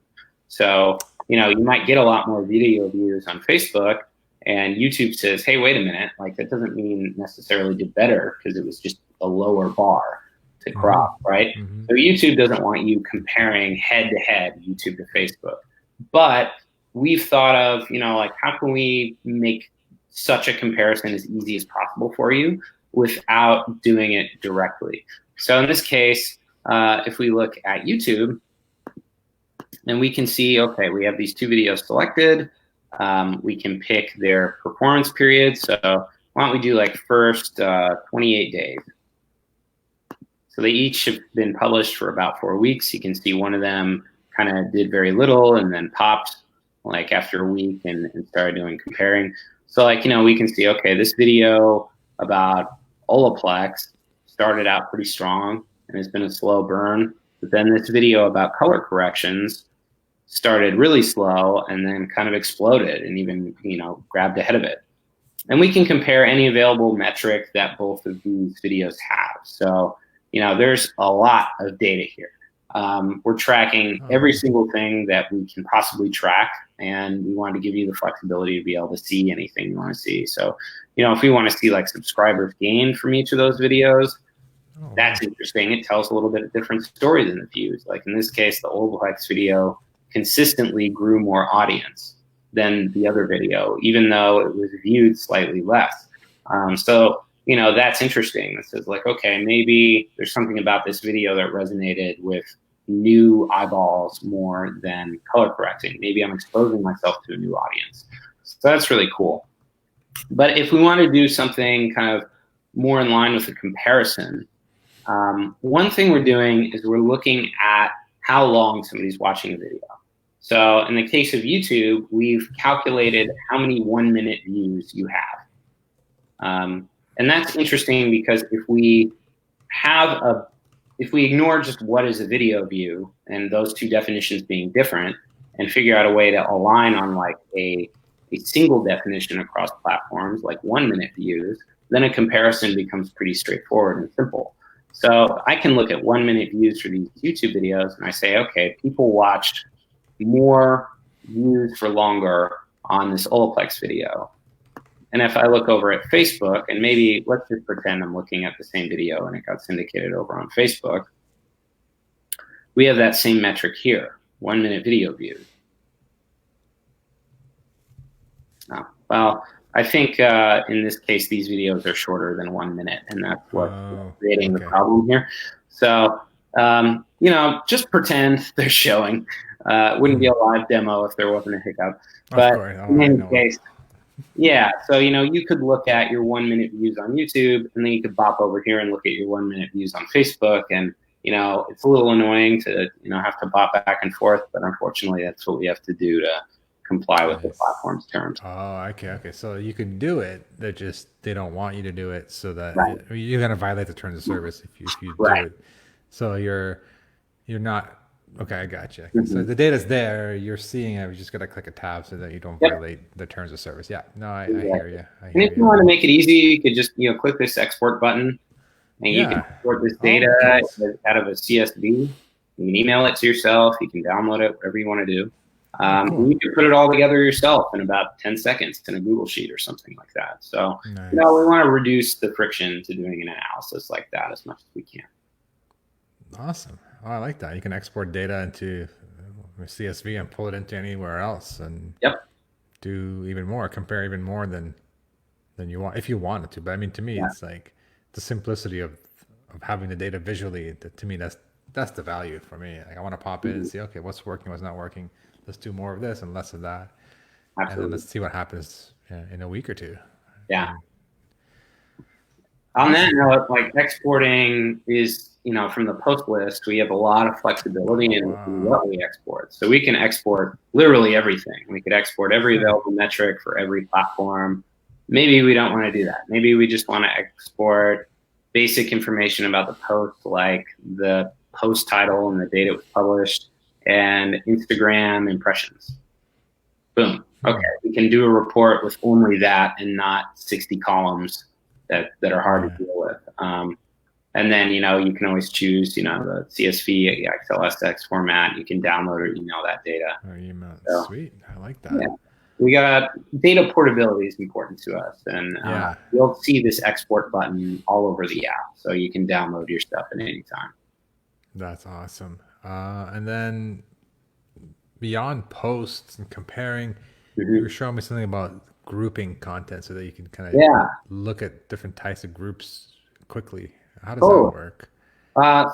So, you might get a lot more video views on Facebook, and YouTube says, hey, wait a minute, like that doesn't mean necessarily did better because it was just a lower bar to crop, right? So YouTube doesn't want you comparing head to head YouTube to Facebook. But we've thought of, like, how can we make such a comparison as easy as possible for you without doing it directly? So in this case, if we look at YouTube, and we can see, okay, we have these two videos selected. We can pick their performance period. So why don't we do like first 28 days? So they each have been published for about 4 weeks. You can see one of them kind of did very little and then popped like after a week and started doing comparing. So like, we can see, okay, this video about Olaplex started out pretty strong and has been a slow burn. But then this video about color corrections started really slow and then kind of exploded and even, grabbed ahead of it. And we can compare any available metric that both of these videos have. So, there's a lot of data here. We're tracking every single thing that we can possibly track, and we want to give you the flexibility to be able to see anything you want to see. So, if we want to see like subscribers gained from each of those videos, that's interesting. It tells a little bit of different story than the views. Like in this case, the Olaplex video consistently grew more audience than the other video, even though it was viewed slightly less. So, that's interesting. It says like, okay, maybe there's something about this video that resonated with new eyeballs more than color correcting. Maybe I'm exposing myself to a new audience. So that's really cool. But if we want to do something kind of more in line with a comparison, one thing we're doing is we're looking at how long somebody's watching a video. So in the case of YouTube, we've calculated how many 1-minute views you have. And that's interesting because if we ignore just what is a video view and those two definitions being different and figure out a way to align on like a single definition across platforms, like 1-minute views, then a comparison becomes pretty straightforward and simple. So I can look at 1-minute views for these YouTube videos and I say, okay, people watched more views for longer on this Olaplex video. And if I look over at Facebook, and maybe let's just pretend I'm looking at the same video and it got syndicated over on Facebook, we have that same metric here, 1-minute video views. Oh, well, I think in this case, these videos are shorter than 1 minute, and that's what's creating the problem here. So, just pretend they're showing. Wouldn't be a live demo if there wasn't a hiccup. But in any case, yeah. So, you could look at your 1-minute views on YouTube, and then you could bop over here and look at your 1-minute views on Facebook. And, it's a little annoying to, have to bop back and forth, but unfortunately, that's what we have to do to comply with the platform's terms. Oh, okay. So you can do it. They don't want you to do it, so that you're gonna violate the terms of service if you do it. So you're not. Okay, I got you. So the data's there. You're seeing it. You just gotta click a tab so that you don't violate the terms of service. Yeah. No, I hear you. And if you want to make it easy, you could just click this export button, and you can export this data out of a CSV. You can email it to yourself. You can download it, whatever you want to do. You can put it all together yourself in about 10 seconds in a Google Sheet or something like that. So, we want to reduce the friction to doing an analysis like that as much as we can. Awesome. Oh, I like that. You can export data into CSV and pull it into anywhere else and do even more, compare even more than you want, if you wanted to. But I mean, to me, it's like the simplicity of having the data visually. To me, that's the value for me. Like, I want to pop in and see, okay, what's working, what's not working. Let's do more of this and less of that. Absolutely. And then let's see what happens in a week or two. Yeah. On that note, like exporting is, from the post list, we have a lot of flexibility in what we export. So we can export literally everything. We could export every available metric for every platform. Maybe we don't want to do that. Maybe we just want to export basic information about the post, like the post title and the date it was published, and Instagram impressions. Boom. Okay, we can do a report with only that and not 60 columns that are hard to deal with. And then, you can always choose, the CSV, XLSX format. You can download or email that data. Or email. So, sweet. I like that. Yeah. We got data portability is important to us. And you'll see this export button all over the app. So you can download your stuff at any time. That's awesome. And then beyond posts and comparing, you were Mhm. showing me something about grouping content so that you can kind of Yeah. look at different types of groups quickly. How does that Totally. work?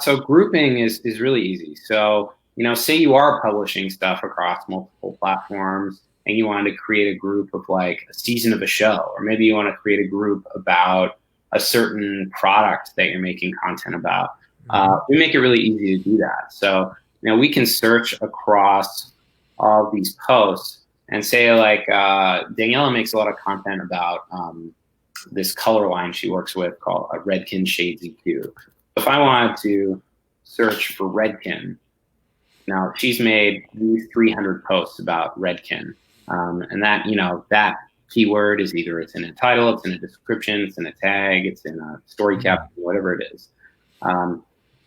So grouping is really easy. So, say you are publishing stuff across multiple platforms and you wanted to create a group of like a season of a show, or maybe you want to create a group about a certain product that you're making content about. Hmm. We make it really easy to do that. So, we can search across all of these posts and say like, Daniela makes a lot of content about, this color line she works with called Redken Shades EQ. If I wanted to search for Redken, now she's made these 300 posts about Redken, and that keyword is either it's in a title, it's in a description, it's in a tag, it's in a story caption, whatever it is. Um,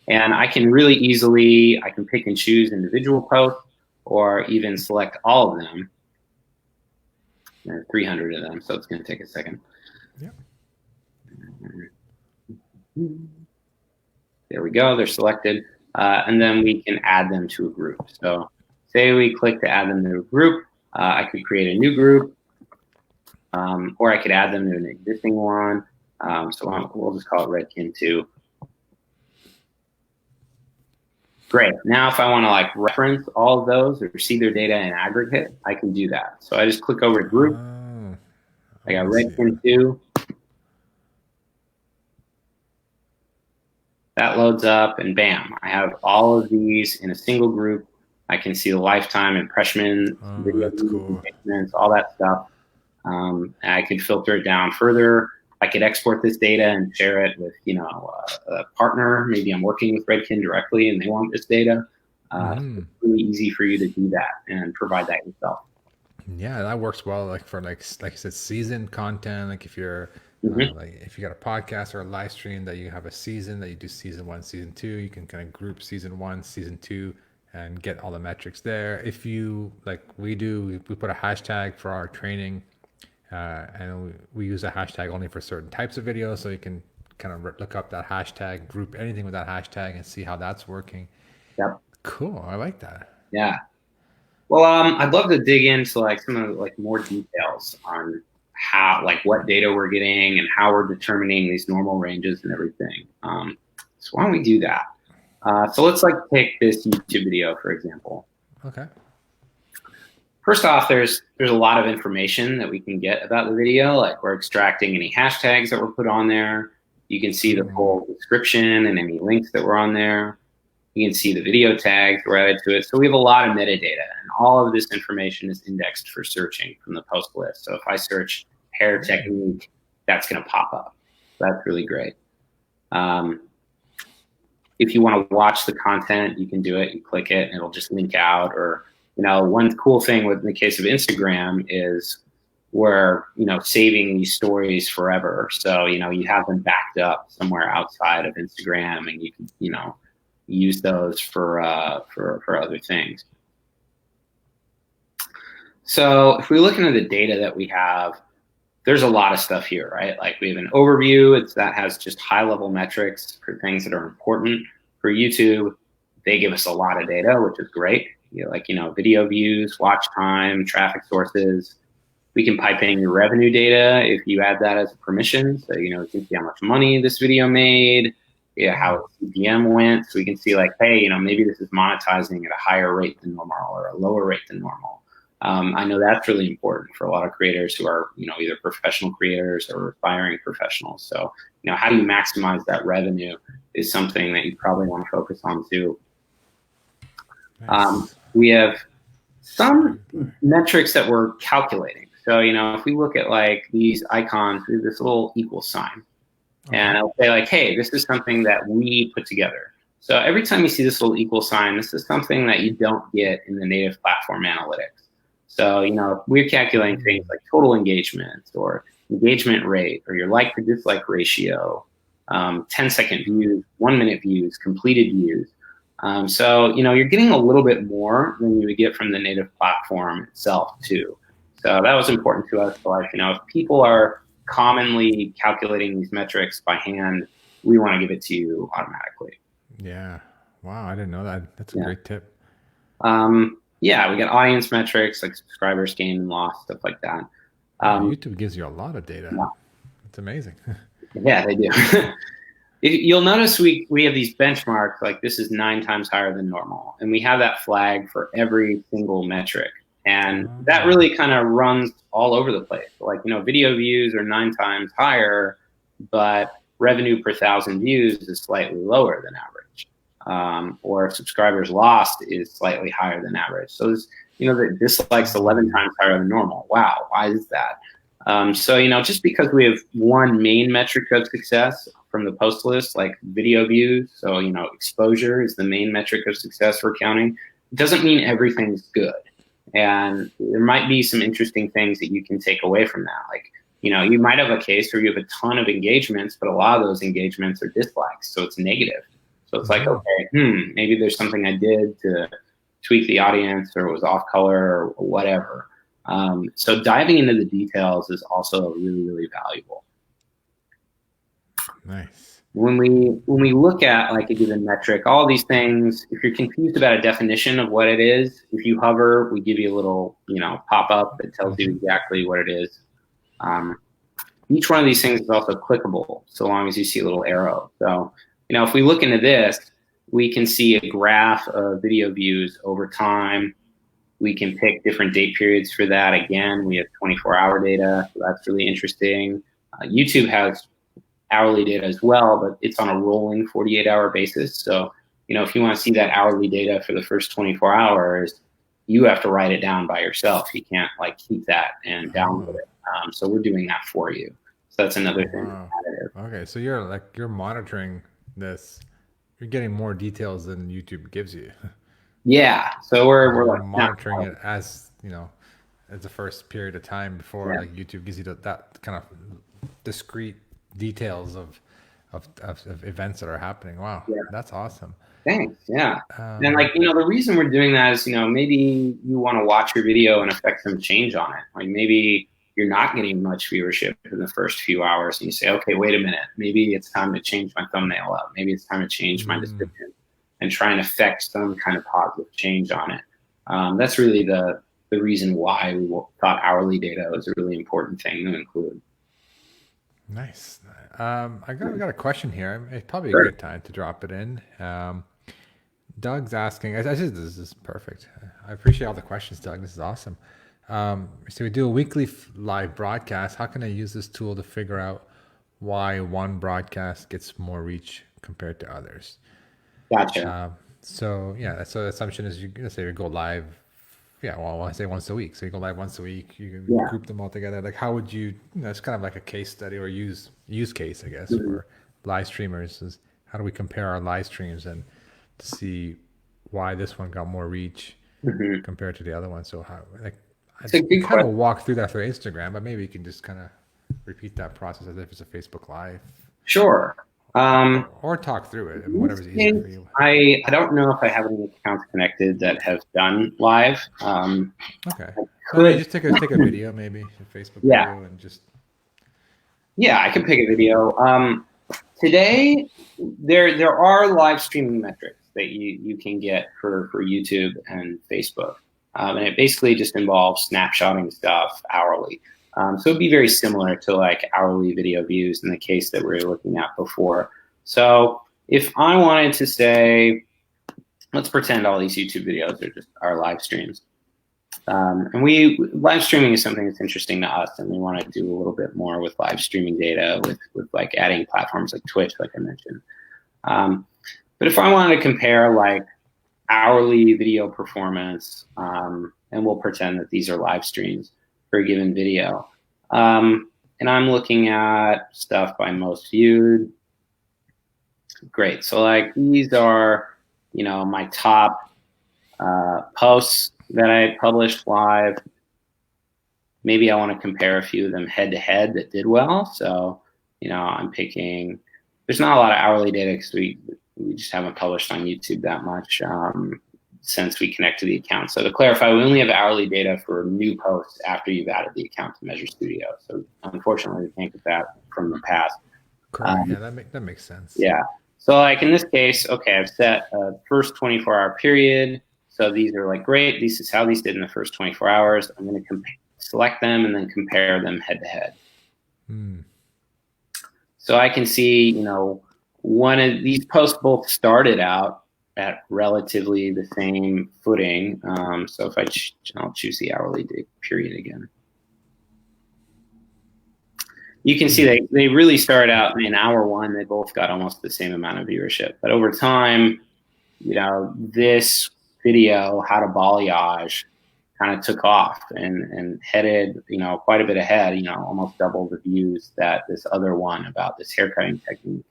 and I can really easily I can pick and choose individual posts or even select all of them. There are 300 of them, so it's going to take a second. Yeah. There we go. They're selected. And then we can add them to a group. So say we click to add them to a group. I could create a new group, or I could add them to an existing one. So we'll just call it Redkin 2. Great. Now if I want to like reference all of those or see their data in aggregate, I can do that. So I just click over to group. Oh, I got I see. Redkin 2. That loads up and bam, I have all of these in a single group. I can see the lifetime impressions, Oh, video that's views, cool. engagements, all that stuff. And I could filter it down further. I could export this data and share it with, a partner. Maybe I'm working with Redkin directly and they want this data. So Hmm. it's really easy for you to do that and provide that yourself. Yeah, that works well. Like for like you said, season content. Like if you're Mm-hmm. like if you got a podcast or a live stream that you have a season that you do season one, season two, you can kind of group season one, season two, and get all the metrics there. If you like we do, we put a hashtag for our training, and we use a hashtag only for certain types of videos, so you can kind of look up that hashtag, group anything with that hashtag, and see how that's working. Yep. Cool, I like that. Yeah. Well, I'd love to dig into like some of like more details on how, like, what data we're getting and how we're determining these normal ranges and everything. So why don't we do that? So let's like take this YouTube video for example. Okay. First off, there's a lot of information that we can get about the video. Like we're extracting any hashtags that were put on there. You can see the full description and any links that were on there. You can see the video tags were added to it. So we have a lot of metadata, and all of this information is indexed for searching from the post list. So if I search hair technique, that's going to pop up. That's really great. If you want to watch the content, you can do it. You click it, and it'll just link out. Or, one cool thing in the case of Instagram is we're, saving these stories forever. So, you have them backed up somewhere outside of Instagram, and you can, use those for other things. So if we look into the data that we have, there's a lot of stuff here, right? Like we have an overview that has just high level metrics for things that are important. For YouTube, they give us a lot of data, which is great. Video views, watch time, traffic sources. We can pipe in your revenue data if you add that as a permission. So, you can see how much money this video made, how CPM went. So we can see like, hey, maybe this is monetizing at a higher rate than normal or a lower rate than normal. I know that's really important for a lot of creators who are, either professional creators or aspiring professionals. So, how do you maximize that revenue is something that you probably want to focus on too. Nice. We have some metrics that we're calculating. So, if we look at like these icons, we have this little equal sign. Okay. And I'll say like, hey, this is something that we put together. So every time you see this little equal sign, this is something that you don't get in the native platform analytics. So, we're calculating things like total engagement or engagement rate or your like to dislike ratio, 10-second views, 1-minute views, completed views. So, you're getting a little bit more than you would get from the native platform itself too. So that was important to us. Like, if people are commonly calculating these metrics by hand, we want to give it to you automatically. Yeah. Wow, I didn't know that. That's a Yeah. great tip. Yeah, we get audience metrics like subscribers gained and lost, stuff like that. Wow, YouTube gives you a lot of data. Yeah, It's amazing. yeah, they do. You'll notice we have these benchmarks, like this is 9 times higher than normal. And we have that flag for every single metric. And that really kind of runs all over the place. Like, video views are 9 times higher, but revenue per 1,000 views is slightly lower than average. Or subscribers lost is slightly higher than average. So, the dislikes 11 times higher than normal. Wow, why is that? So, just because we have one main metric of success from the post list, like video views, so, exposure is the main metric of success for counting, it doesn't mean everything's good. And there might be some interesting things that you can take away from that. Like, you might have a case where you have a ton of engagements, but a lot of those engagements are dislikes, so it's negative. So it's like, okay, maybe there's something I did to tweak the audience, or it was off color, or whatever. So diving into the details is also really, really valuable. Nice. When we look at like a given metric, all these things, if you're confused about a definition of what it is, if you hover, we give you a little, pop-up that tells you exactly what it is. Each one of these things is also clickable, so long as you see a little arrow. So, if we look into this, we can see a graph of video views over time. We can pick different date periods for that. Again, we have 24-hour data, so that's really interesting. YouTube has hourly data as well, but it's on a rolling 48-hour basis. So, if you want to see that hourly data for the first 24 hours, you have to write it down by yourself. You can't like keep that and download it. So we're doing that for you. So that's another thing. Wow. Okay, so you're monitoring this. You're getting more details than YouTube gives you. Yeah. So we're like monitoring it as as the first period of time before like YouTube gives you that kind of discrete details of events that are happening. Wow, that's awesome. Thanks. Yeah. And the reason we're doing that is, maybe you want to watch your video and affect some change on it. Like maybe you're not getting much viewership in the first few hours and you say, okay, wait a minute, maybe it's time to change my thumbnail up. Maybe it's time to change my description and try and affect some kind of positive change on it. That's really the reason why we thought hourly data was a really important thing to include. Nice. I got a question here. It's probably a good time to drop it in. Doug's asking, this is perfect. I appreciate all the questions, Doug. This is awesome. So we do a weekly live broadcast. How can I use this tool to figure out why one broadcast gets more reach compared to others? Gotcha. So the assumption is say you go live. Yeah, well, I say once a week. So you go live once a week. You group them all together. Like, how would you? It's kind of like a case study or use case, I guess, for live streamers. Is how do we compare our live streams and to see why this one got more reach compared to the other one? So how I kind of walk through that through Instagram, but maybe you can just kind of repeat that process as if it's a Facebook Live. Sure. Or talk through it, and whatever's easier for you. I don't know if I have any accounts connected that have done live. Okay. Just take a video, maybe a Facebook video, and just. Yeah, I can pick a video. Today, there are live streaming metrics that you can get for YouTube and Facebook, and it basically just involves snapshotting stuff hourly. So it'd be very similar to like hourly video views in the case that we were looking at before. So if I wanted to say, let's pretend all these YouTube videos are just our live streams. And live streaming is something that's interesting to us, and we want to do a little bit more with live streaming data with like adding platforms like Twitch, like I mentioned. But if I wanted to compare like hourly video performance, and we'll pretend that these are live streams for a given video. And I'm looking at stuff by most viewed. Great. So like these are, my top posts that I published live. Maybe I want to compare a few of them head to head that did well. So, I'm picking, there's not a lot of hourly data because we just haven't published on YouTube that much. Since we connect to the account. So to clarify, we only have hourly data for new posts after you've added the account to Measure Studio. So unfortunately, we can't get that from the past. Correct. Yeah, that makes sense. Yeah. So like in this case, okay, I've set a first 24-hour period. So these are like, great, this is how these did in the first 24 hours. I'm going to select them and then compare them head to head. So I can see, you know, one of these posts both started out at relatively the same footing. So if I'll choose the hourly period again. You can see they really started out in hour one. They both got almost the same amount of viewership. But over time, you know, this video, how to balayage, kind of took off and headed, you know, quite a bit ahead, you know, almost double the views that this other one about this haircutting technique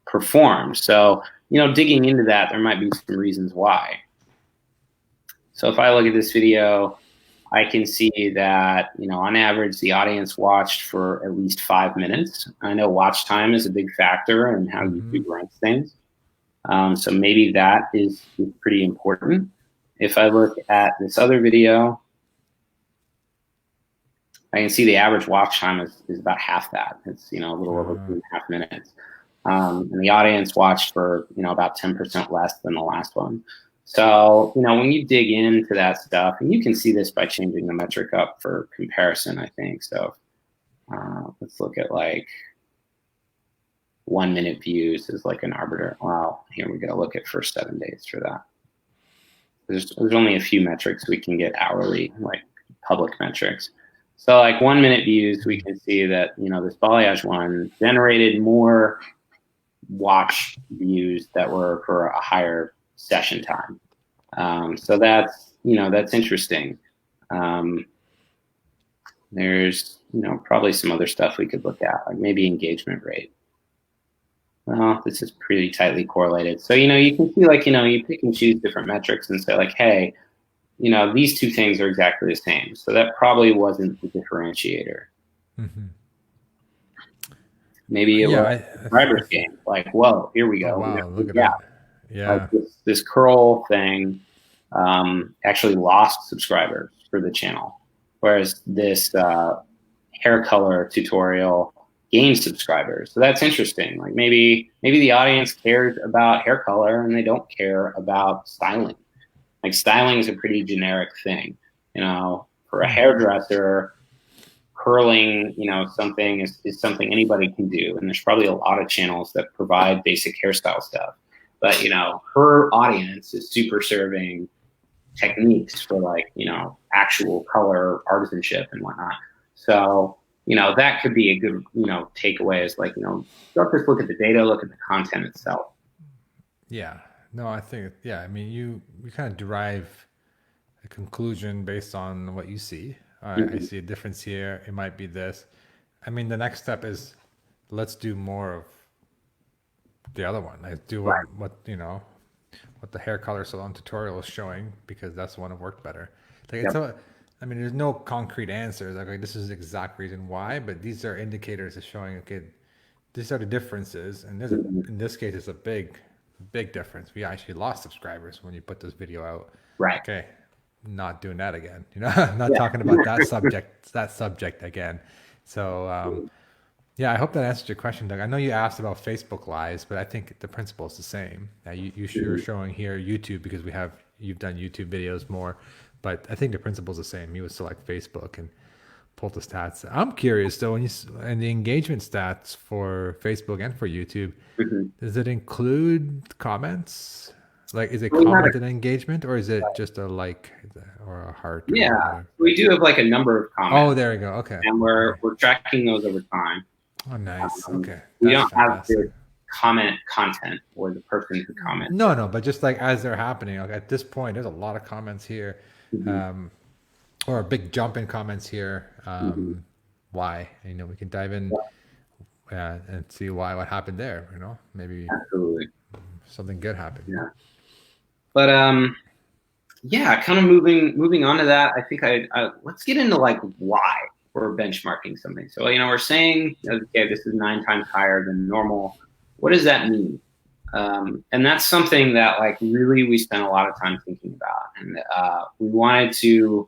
performed. So, you know, digging into that, there might be some reasons why. So if I look at this video, I can see that, you know, on average, the audience watched for at least 5 minutes. I know watch time is a big factor in how YouTube ranks things. So maybe that is pretty important. If I look at this other video, I can see the average watch time is about half that. It's, you know, a little over 2.5 minutes. And the audience watched for, you know, about 10% less than the last one. So, you know, when you dig into that stuff, and you can see this by changing the metric up for comparison, I think. So let's look at like 1 minute views is like an arbiter. Well, here we go. Look at first 7 days for that. There's only a few metrics we can get hourly, like public metrics. So like 1 minute views, we can see that, you know, this balayage one generated more watch views that were for a higher session time. So that's, you know, that's interesting. There's, you know, probably some other stuff we could look at, like maybe engagement rate. Well, this is pretty tightly correlated. So, you know, you can see like, you know, you pick and choose different metrics and say like, hey, you know, these two things are exactly the same. So that probably wasn't the differentiator. Maybe it was subscribers game. Like, whoa, here we go. Oh, wow, look at that. Yeah. Like this curl thing actually lost subscribers for the channel, whereas this hair color tutorial gained subscribers. So that's interesting. Like maybe the audience cares about hair color and they don't care about styling. Like styling is a pretty generic thing. You know, for a hairdresser, curling, you know, something is something anybody can do. And there's probably a lot of channels that provide basic hairstyle stuff. But, you know, her audience is super serving techniques for like, you know, actual color artisanship and whatnot. So, you know, that could be a good, you know, takeaway is like, you know, don't just look at the data, look at the content itself. Yeah. No, I think, yeah, I mean, you kind of derive a conclusion based on what you see. I see a difference here. It might be this. I mean, the next step is let's do more of the other one. Like do what you know, what the hair color salon tutorial is showing, because that's the one that worked better. Like it's I mean, there's no concrete answers. Like this is the exact reason why, but these are indicators of showing, okay, these are the differences. And there's in this case, it's a big difference. We actually lost subscribers when you put this video out. Right. Okay. Not doing that again, you know, not talking about that subject again. So, yeah, I hope that answered your question, Doug. I know you asked about Facebook Lives, but I think the principle is the same. Now you're showing here YouTube because you've done YouTube videos more, but I think the principle is the same. You would select Facebook and pull the stats. I'm curious though, and the engagement stats for Facebook and for YouTube, does it include comments? Like, is it commented engagement or is it just a like or a heart? Yeah, we do have like a number of comments. Oh, there you go. Okay. And we're tracking those over time. Oh, nice. Okay. We don't have the comment content or the person who comments. No, but just like as they're happening, like at this point, there's a lot of comments here, or a big jump in comments here. Why? And, you know, we can dive in and see what happened there. You know, maybe absolutely something good happened. Yeah. But yeah, kind of moving on to that. I think let's get into like why we're benchmarking something. So, you know, we're saying, okay, this is 9 times higher than normal. What does that mean? And that's something that like really we spent a lot of time thinking about. And we wanted to,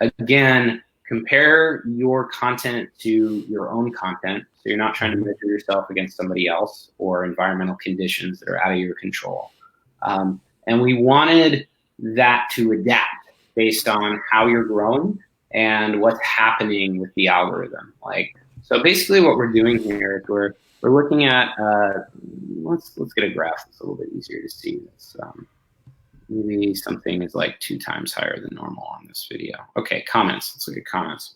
again, compare your content to your own content. So you're not trying to measure yourself against somebody else or environmental conditions that are out of your control. And we wanted that to adapt based on how you're growing and what's happening with the algorithm. Like, so basically what we're doing here is we're looking at, let's get a graph that's a little bit easier to see. This, maybe something is like 2 times higher than normal on this video. Okay, comments, let's look at comments.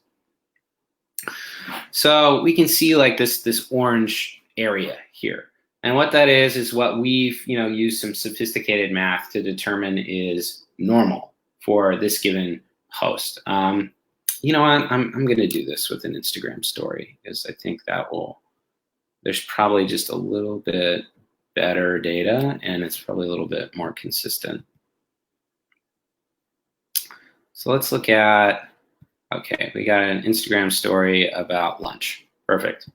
So we can see like this orange area here. And what that is what we've used some sophisticated math to determine is normal for this given post. You know what? I'm going to do this with an Instagram story because I think that will. There's probably just a little bit better data, and it's probably a little bit more consistent. So let's look at. Okay, we got an Instagram story about lunch. Perfect.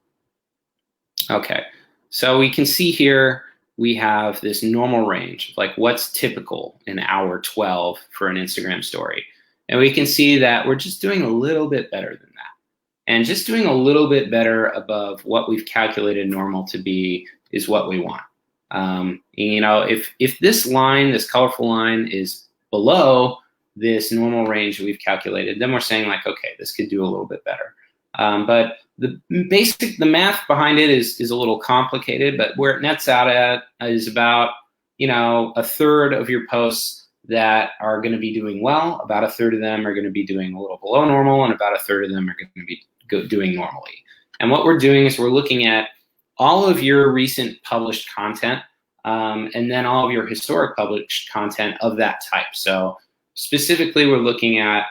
Okay. So we can see here we have this normal range, like what's typical in hour 12 for an Instagram story. And we can see that we're just doing a little bit better than that. And just doing a little bit better above what we've calculated normal to be is what we want. If this line, this colorful line, is below this normal range that we've calculated, then we're saying like, okay, this could do a little bit better. But the math behind it is a little complicated, but where it nets out at is about, a third of your posts that are going to be doing well, about a third of them are going to be doing a little below normal, and about a third of them are going to be doing normally. And what we're doing is we're looking at all of your recent published content, and then all of your historic published content of that type. So specifically, we're looking at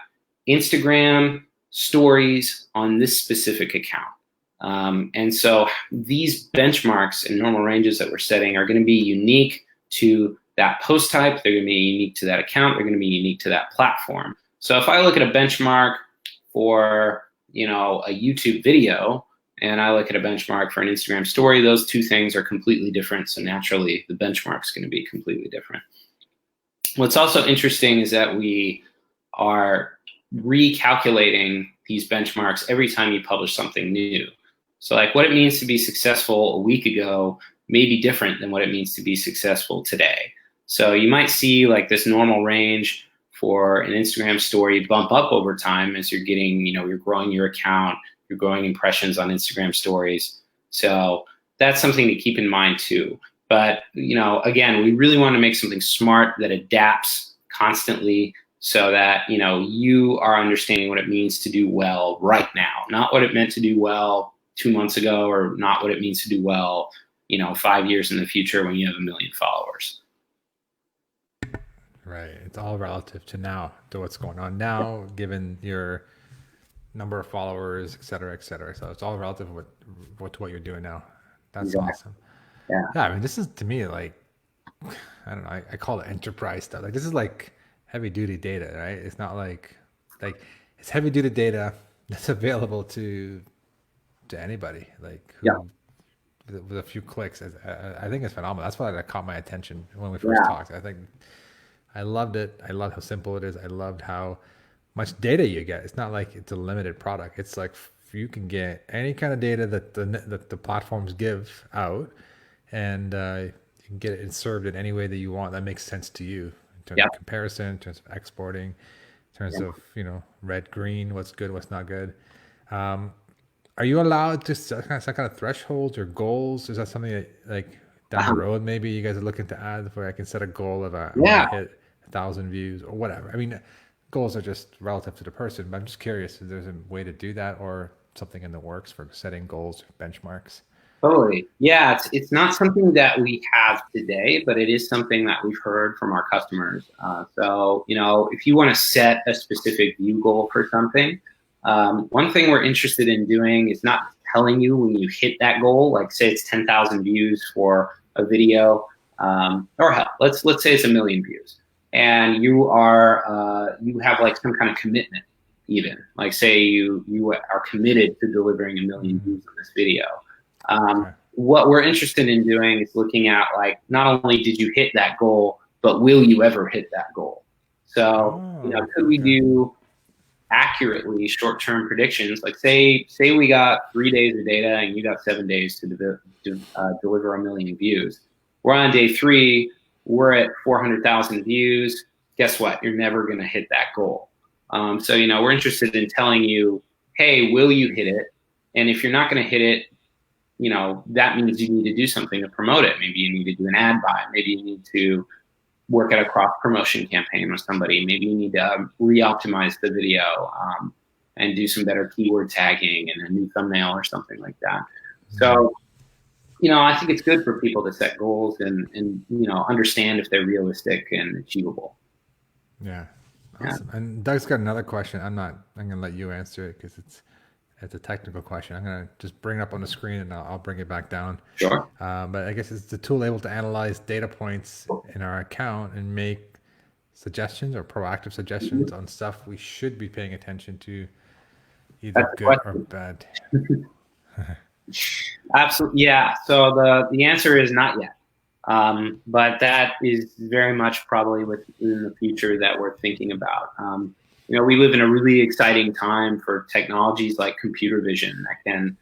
Instagram stories on this specific account. And so these benchmarks and normal ranges that we're setting are going to be unique to that post type. They're going to be unique to that account. They're going to be unique to that platform. So if I look at a benchmark for, a YouTube video, and I look at a benchmark for an Instagram story, those two things are completely different. So naturally, the benchmark's going to be completely different. What's also interesting is that we are recalculating these benchmarks every time you publish something new. So like what it means to be successful a week ago may be different than what it means to be successful today. So you might see like this normal range for an Instagram story bump up over time as you're getting, you're growing your account, you're growing impressions on Instagram stories. So that's something to keep in mind too. But, again, we really want to make something smart that adapts constantly so that, you are understanding what it means to do well right now, not what it meant to do well 2 months ago, or not what it means to do well, 5 years in the future when you have 1 million followers. Right. It's all relative to now, to what's going on now, given your number of followers, et cetera, et cetera. So it's all relative to what you're doing now. That's awesome. Yeah. I mean, this is to me like, I don't know, I call it enterprise stuff. Like this is like heavy duty data, right? It's not like it's heavy duty data that's available to anybody, like with a few clicks. I think it's phenomenal. That's why that caught my attention when we first talked. I think I loved it. I love how simple it is. I loved how much data you get. It's not like it's a limited product. It's like you can get any kind of data that the platforms give out, and you can get it served in any way that you want that makes sense to you in terms of comparison, in terms of exporting, in terms of red, green, what's good, what's not good. Are you allowed to set some kind of thresholds or goals? Is that something that, like down the road, maybe you guys are looking to add, where I can set a goal of I want to hit 1,000 views or whatever? I mean, goals are just relative to the person, but I'm just curious if there's a way to do that or something in the works for setting goals, benchmarks. Totally. Yeah, it's not something that we have today, but it is something that we've heard from our customers. So, if you want to set a specific view goal for something, one thing we're interested in doing is not telling you when you hit that goal, like say it's 10,000 views for a video, or hell, let's say it's 1 million views, and you have like some kind of commitment, even like say you are committed to delivering 1 million views on this video. What we're interested in doing is looking at like, not only did you hit that goal, but will you ever hit that goal? So, could we do accurately short-term predictions? Like say we got 3 days of data and you got 7 days to deliver 1 million views. We're on day 3. we're at 400,000 views. Guess what? You're never going to hit that goal. So, we're interested in telling you, hey, will you hit it? And if you're not going to hit it, that means you need to do something to promote it. Maybe you need to do an ad buy. Maybe you need to work at a cross promotion campaign with somebody. Maybe you need to re-optimize the video and do some better keyword tagging and a new thumbnail or something like that. Mm-hmm. So, I think it's good for people to set goals and understand if they're realistic and achievable. Yeah. Awesome. Yeah. And Doug's got another question. I'm going to let you answer it because it's a technical question. I'm going to just bring it up on the screen and I'll bring it back down. Sure. But I guess it's the tool able to analyze data points in our account and make suggestions or proactive suggestions on stuff we should be paying attention to, either good or bad. Absolutely. Yeah. So the answer is not yet. But that is very much probably within the future that we're thinking about. We live in a really exciting time for technologies like computer vision that can,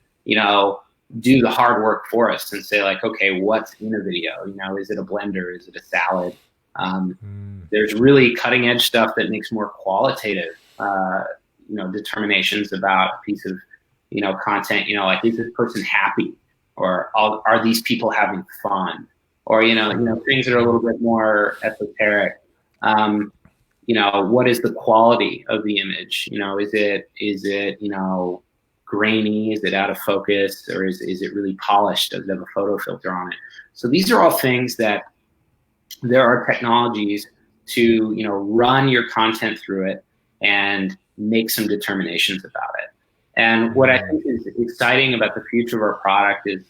do the hard work for us and say like, okay, what's in a video? Is it a blender? Is it a salad? There's really cutting edge stuff that makes more qualitative, determinations about a piece of, content, like, is this person happy? Or are these people having fun? Or, things that are a little bit more esoteric. What is the quality of the image? Is it grainy? Is it out of focus? Or is it really polished? Does it have a photo filter on it? So these are all things that there are technologies to, run your content through it and make some determinations about it. And what I think is exciting about the future of our product is,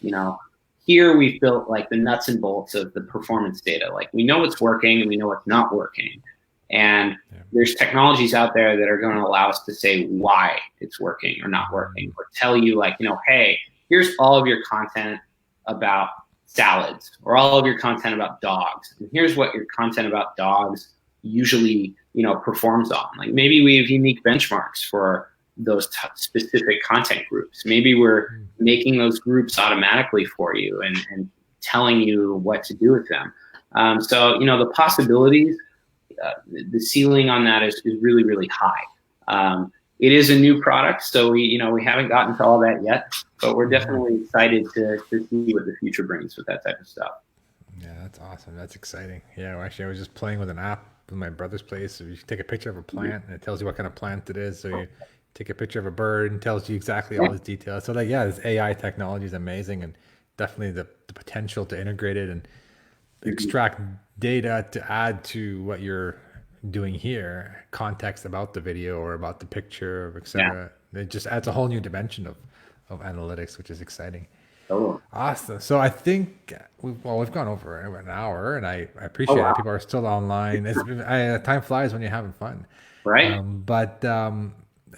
here we've built like the nuts and bolts of the performance data. Like we know what's working and we know what's not working. And there's technologies out there that are going to allow us to say why it's working or not working, or tell you like, hey, here's all of your content about salads or all of your content about dogs. And here's what your content about dogs usually, performs on. Like maybe we have unique benchmarks for those specific content groups. Maybe we're making those groups automatically for you and telling you what to do with them. So, the possibilities, the ceiling on that is really, really high. It is a new product, so we haven't gotten to all that yet, but we're definitely excited to see what the future brings with that type of stuff. Yeah, that's awesome. That's exciting. Yeah, well, actually, I was just playing with an app in my brother's place. So you take a picture of a plant and it tells you what kind of plant it is. So you take a picture of a bird and tells you exactly all these details. So this AI technology is amazing, and definitely the potential to integrate it and extract data to add to what you're doing here, context about the video or about the picture, etc. It just adds a whole new dimension of analytics, which is exciting. Oh. Awesome. So I think we've gone over an hour, and I appreciate it. People are still online. Time flies when you're having fun. Right. But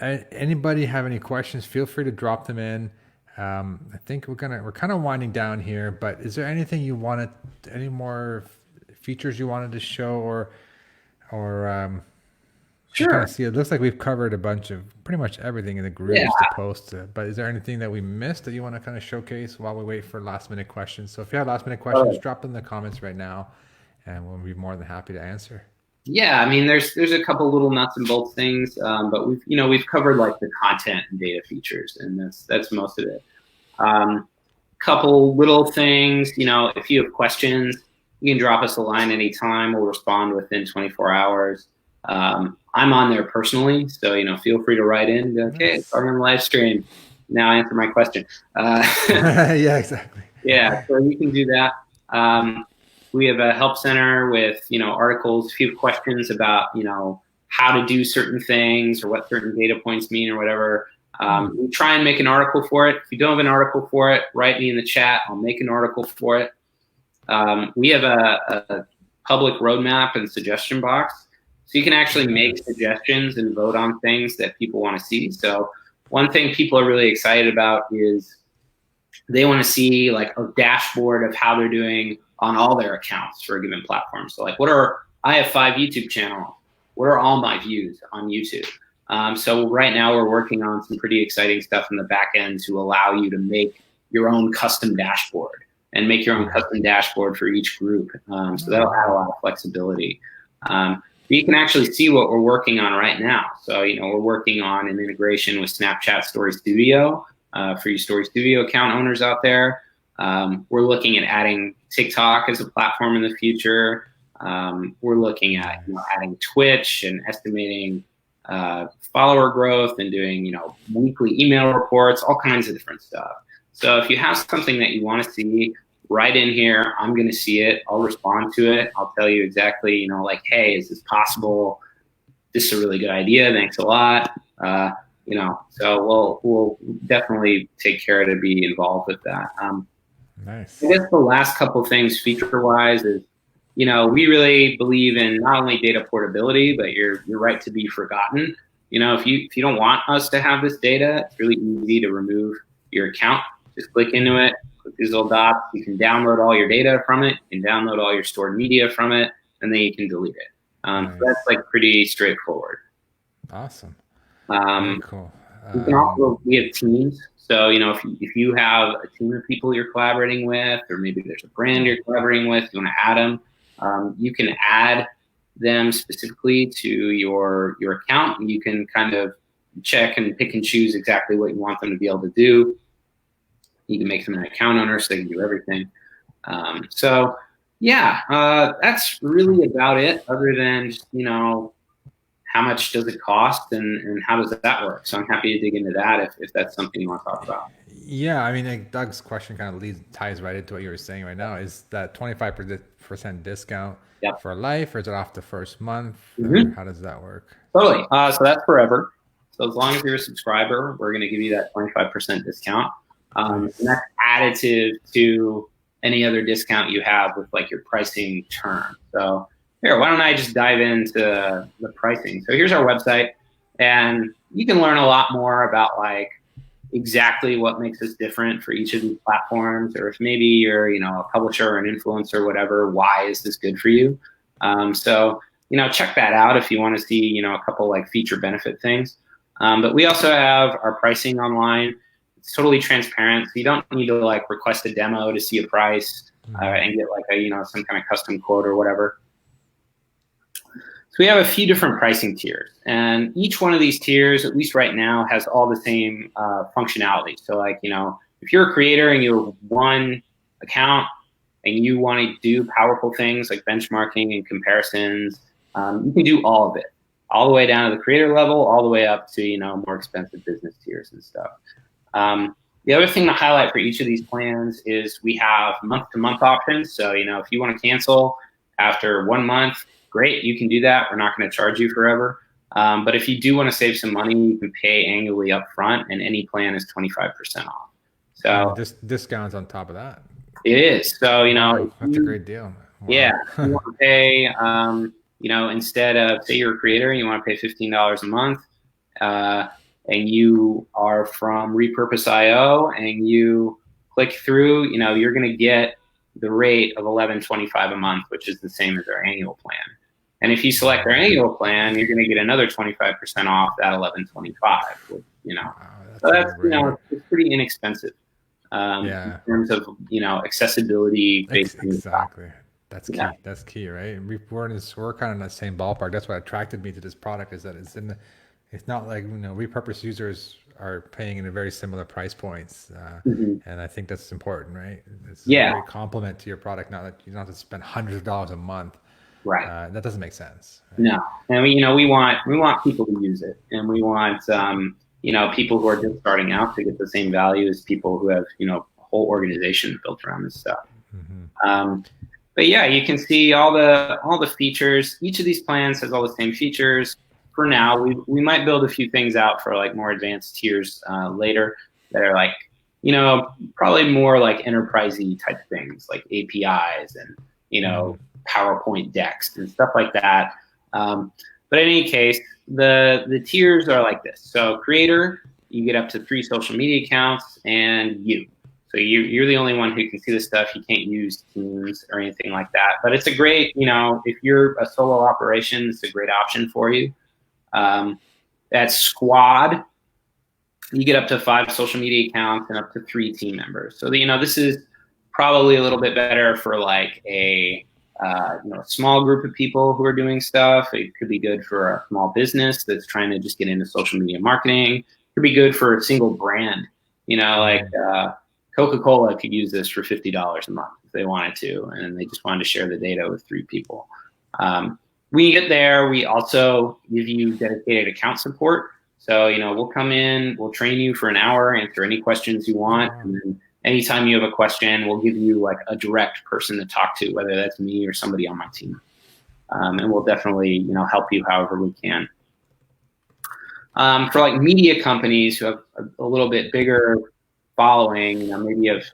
anybody have any questions, feel free to drop them in. I think we're kind of winding down here, but is there anything you wanted, any more features you wanted to show or sure. Kind of see, it looks like we've covered a bunch of pretty much everything in the groups to post, but is there anything that we missed that you want to kind of showcase while we wait for last minute questions? So if you have last minute questions, drop them in the comments right now and we'll be more than happy to answer. Yeah, I mean, there's a couple little nuts and bolts things, but we've covered like the content and data features, and that's most of it. Couple little things, if you have questions, you can drop us a line anytime. We'll respond within 24 hours. I'm on there personally, so feel free to write in. Okay, I'm on the live stream. Now answer my question. Yeah, exactly. Yeah, so you can do that. We have a help center with, articles, if you have questions about, how to do certain things or what certain data points mean or whatever. We try and make an article for it. If you don't have an article for it, write me in the chat. I'll make an article for it. We have a public roadmap and suggestion box. So you can actually make suggestions and vote on things that people want to see. So one thing people are really excited about is they want to see like a dashboard of how they're doing on all their accounts for a given platform. So like I have 5 YouTube channels. What are all my views on YouTube? So right now we're working on some pretty exciting stuff in the back end to allow you to make your own custom dashboard and make your own custom dashboard for each group. So that'll add a lot of flexibility. But you can actually see what we're working on right now. So, we're working on an integration with Snapchat Story Studio for you Story Studio account owners out there. We're looking at adding TikTok as a platform in the future. We're looking at adding Twitch and estimating follower growth and doing weekly email reports, all kinds of different stuff. So if you have something that you want to see, write in here. I'm going to see it. I'll respond to it. I'll tell you exactly, like, hey, is this possible? This is a really good idea. Thanks a lot. So we'll definitely take care to be involved with that. Nice. I guess the last couple things feature-wise is, we really believe in not only data portability, but your right to be forgotten. If you don't want us to have this data, it's really easy to remove your account. Just click into it, click these little dots. You can download all your data from it. You can download all your stored media from it, and then you can delete it. Nice. So that's like pretty straightforward. Awesome. Very cool. You can also, we have teams. So, if you have a team of people you're collaborating with, or maybe there's a brand you're collaborating with, you want to add them, you can add them specifically to your account, and you can kind of check and pick and choose exactly what you want them to be able to do. You can make them an account owner so they can do everything. That's really about it, other than just, how much does it cost and how does that work? So I'm happy to dig into that if that's something you want to talk about. Yeah, I mean, like Doug's question kind of ties right into what you were saying right now. Is that 25% discount for life, or is it off the first month? Mm-hmm. How does that work? Totally. So that's forever. So as long as you're a subscriber, we're going to give you that 25% discount. And that's additive to any other discount you have with like your pricing term. So here, why don't I just dive into the pricing? So here's our website, and you can learn a lot more about like exactly what makes us different for each of these platforms, or if maybe you're, a publisher or an influencer or whatever, why is this good for you? Check that out if you want to see, a couple like feature benefit things. But we also have our pricing online. It's totally transparent. So you don't need to like request a demo to see a price and get like a, some kind of custom quote or whatever. So we have a few different pricing tiers, and each one of these tiers, at least right now, has all the same functionality. So like, if you're a creator and you have one account and you want to do powerful things like benchmarking and comparisons, you can do all of it, all the way down to the creator level, all the way up to, more expensive business tiers and stuff. The other thing to highlight for each of these plans is we have month-to-month options. So, if you want to cancel after 1 month, great, you can do that. We're not going to charge you forever. But if you do want to save some money, you can pay annually up front, and any plan is 25% off. So discounts on top of that. It is. So, that's a great deal. Wow. Yeah. You want to pay, instead of, say you're a creator, you want to pay $15 a month, and you are from Repurpose.io and you click through, you're going to get the rate of $11.25 a month, which is the same as our annual plan. And if you select our annual plan, you're going to get another 25% off that $11.25. It's pretty inexpensive in terms of accessibility. Exactly. That's key. Yeah. That's key, right? We're kind of in the same ballpark. That's what attracted me to this product, is that it's not like Repurpose users are paying in a very similar price points, and I think that's important, right? It's a great compliment to your product. Not that you don't have to spend hundreds of dollars a month, right? That doesn't make sense. Right? No, and we want people to use it, and we want people who are just starting out to get the same value as people who have a whole organization built around this stuff. But yeah, you can see all the features. Each of these plans has all the same features. For now, we might build a few things out for like more advanced tiers later that are like, probably more like enterprisey type things like APIs and, PowerPoint decks and stuff like that. But in any case, the tiers are like this. So creator, you get up to 3 social media accounts, and you. So you're the only one who can see the stuff. You can't use Teams or anything like that. But it's a great, if you're a solo operation, it's a great option for you. That's squad. You get up to 5 social media accounts and up to 3 team members. So, this is probably a little bit better for like a small group of people who are doing stuff. It could be good for a small business that's trying to just get into social media marketing. It could be good for a single brand. Like Coca-Cola could use this for $50 a month if they wanted to, and they just wanted to share the data with 3 people. When you get there, we also give you dedicated account support. So, we'll come in, we'll train you for an hour, answer any questions you want. And then anytime you have a question, we'll give you like a direct person to talk to, whether that's me or somebody on my team. And we'll definitely, help you however we can. For like media companies who have a little bit bigger following, maybe of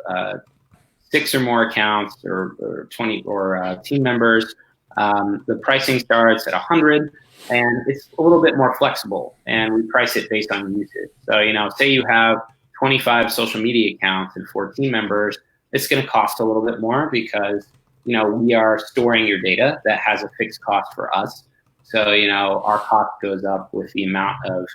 6 or more accounts or 20 or team members, the pricing starts at 100, and it's a little bit more flexible, and we price it based on usage. So, say you have 25 social media accounts and 4 team members, it's going to cost a little bit more because, we are storing your data that has a fixed cost for us. So, our cost goes up with the amount of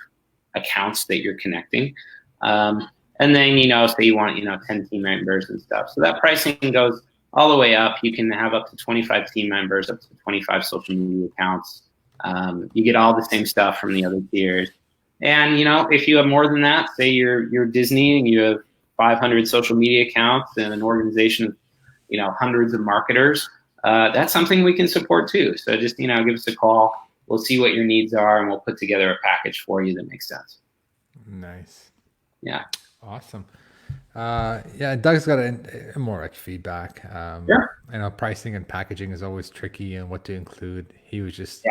accounts that you're connecting. And then, say you want, 10 team members and stuff. So that pricing goes all the way up. You can have up to 25 team members, up to 25 social media accounts. You get all the same stuff from the other tiers. And, if you have more than that, say you're Disney and you have 500 social media accounts and an organization of, hundreds of marketers, that's something we can support too. So just, give us a call. We'll see what your needs are, and we'll put together a package for you that makes sense. Nice. Yeah. Awesome. Doug's got a more like feedback. I know pricing and packaging is always tricky and what to include. He was just,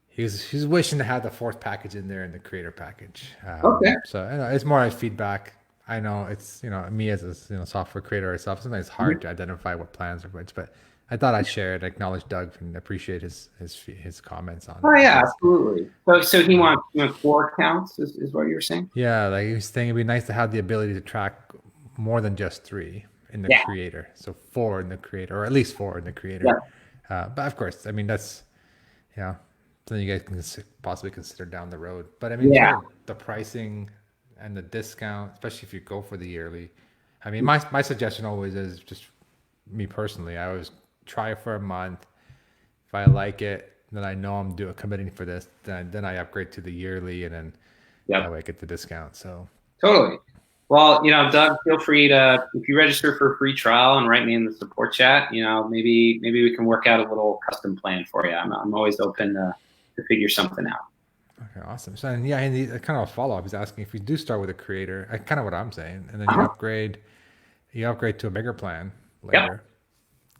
he's wishing to have the 4th package in there in the creator package. Okay. So it's more like feedback. I know it's, me as a software creator itself, sometimes it's hard to identify what plans are which, but I thought I'd share it, acknowledge Doug, and appreciate his comments on it. Oh yeah, absolutely. So he wants 4 accounts is what you're saying? Yeah, like he was saying, it'd be nice to have the ability to track more than just 3 in the creator. So 4 in the creator, or at least 4 in the creator. Yeah. But of course, I mean, that's, something you guys can possibly consider down the road. But I mean, the pricing and the discount, especially if you go for the yearly. I mean, my suggestion always is, just me personally, I always try it for a month. If I like it, then I know I'm committing for this. Then I upgrade to the yearly, and then that way I get the discount. So totally. Well, Doug, feel free to, if you register for a free trial and write me in the support chat, maybe we can work out a little custom plan for you. I'm always open to figure something out. Okay, awesome. So and kind of a follow up. He's asking if you do start with a creator, kind of what I'm saying, and then you upgrade to a bigger plan later.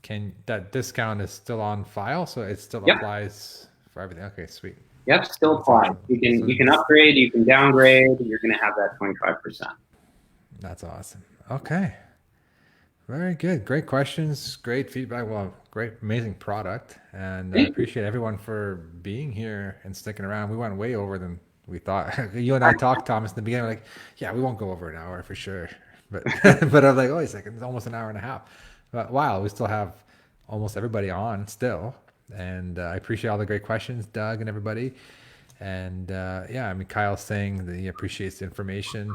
Can that discount is still on file, so it still applies for everything? Okay, sweet. Yep, still applies. You can upgrade, you can downgrade. You're going to have that 25%. That's awesome. Okay, very good. Great questions. Great feedback. Well, great, amazing product, and I appreciate everyone for being here and sticking around. We went way over than we thought. You and I talked, Thomas, in the beginning. Like, we won't go over an hour for sure. But but I was like, wait a second, it's almost an hour and a half. But wow, we still have almost everybody on still. And I appreciate all the great questions, Doug and everybody. And I mean, Kyle's saying that he appreciates the information.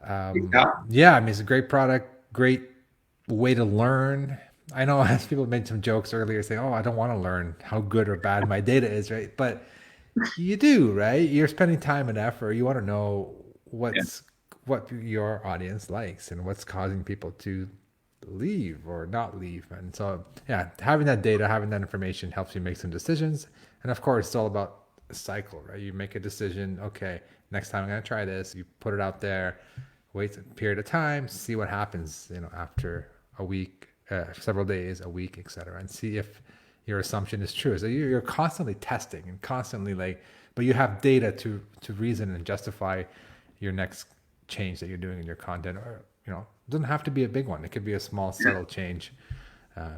I mean, it's a great product, great way to learn. I know as people made some jokes earlier saying, I don't want to learn how good or bad my data is, right? But you do, right? You're spending time and effort. You want to know what your audience likes and what's causing people to leave or not leave. And so having that data, having that information helps you make some decisions. And of course, it's all about a cycle, right? You make a decision, okay, next time I'm going to try this. You put it out there, wait a period of time, see what happens, after a week, several days, a week, etc., and see if your assumption is true. So you're constantly testing and constantly but you have data to reason and justify your next change that you're doing in your content. Or it doesn't have to be a big one. It could be a small, subtle change,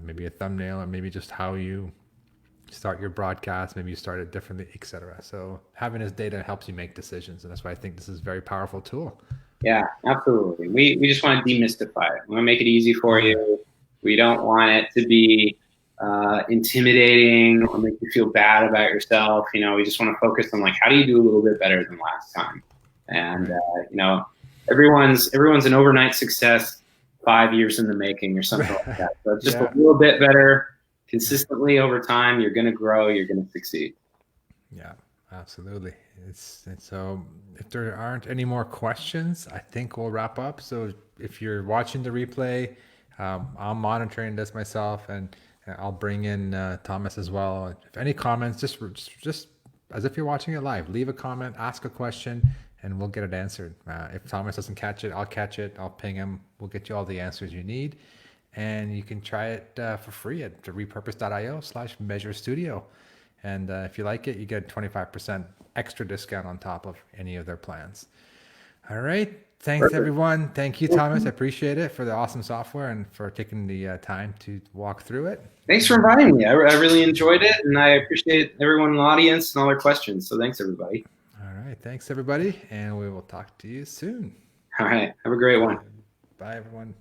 maybe a thumbnail, or maybe just how you start your broadcast. Maybe you start it differently, etc. So having this data helps you make decisions, and that's why I think this is a very powerful tool. Yeah, absolutely. We just want to demystify it. We want to make it easy for you. We don't want it to be intimidating or make you feel bad about yourself. We just want to focus on how do you do a little bit better than last time. And everyone's an overnight success 5 years in the making or something like that. So just Yeah. a little bit better consistently over time. You're going to grow. You're going to succeed. Yeah, absolutely. It's so if there aren't any more questions, I think we'll wrap up. So if you're watching the replay, I'm monitoring this myself, and I'll bring in Thomas as well. If any comments, just as if you're watching it live, leave a comment, ask a question, and we'll get it answered. If Thomas doesn't catch it, I'll catch it. I'll ping him. We'll get you all the answers you need, and you can try it for free at repurpose.io/Measure Studio. And if you like it, you get 25% extra discount on top of any of their plans. All right. Thanks, Perfect. everyone. Thank you, Thomas. I appreciate it for the awesome software and for taking the time to walk through it. Thanks for inviting me. I really enjoyed it, and I appreciate everyone in the audience and all their questions. So thanks, everybody. All right. Thanks, everybody. And we will talk to you soon. All right. Have a great one. Bye, everyone.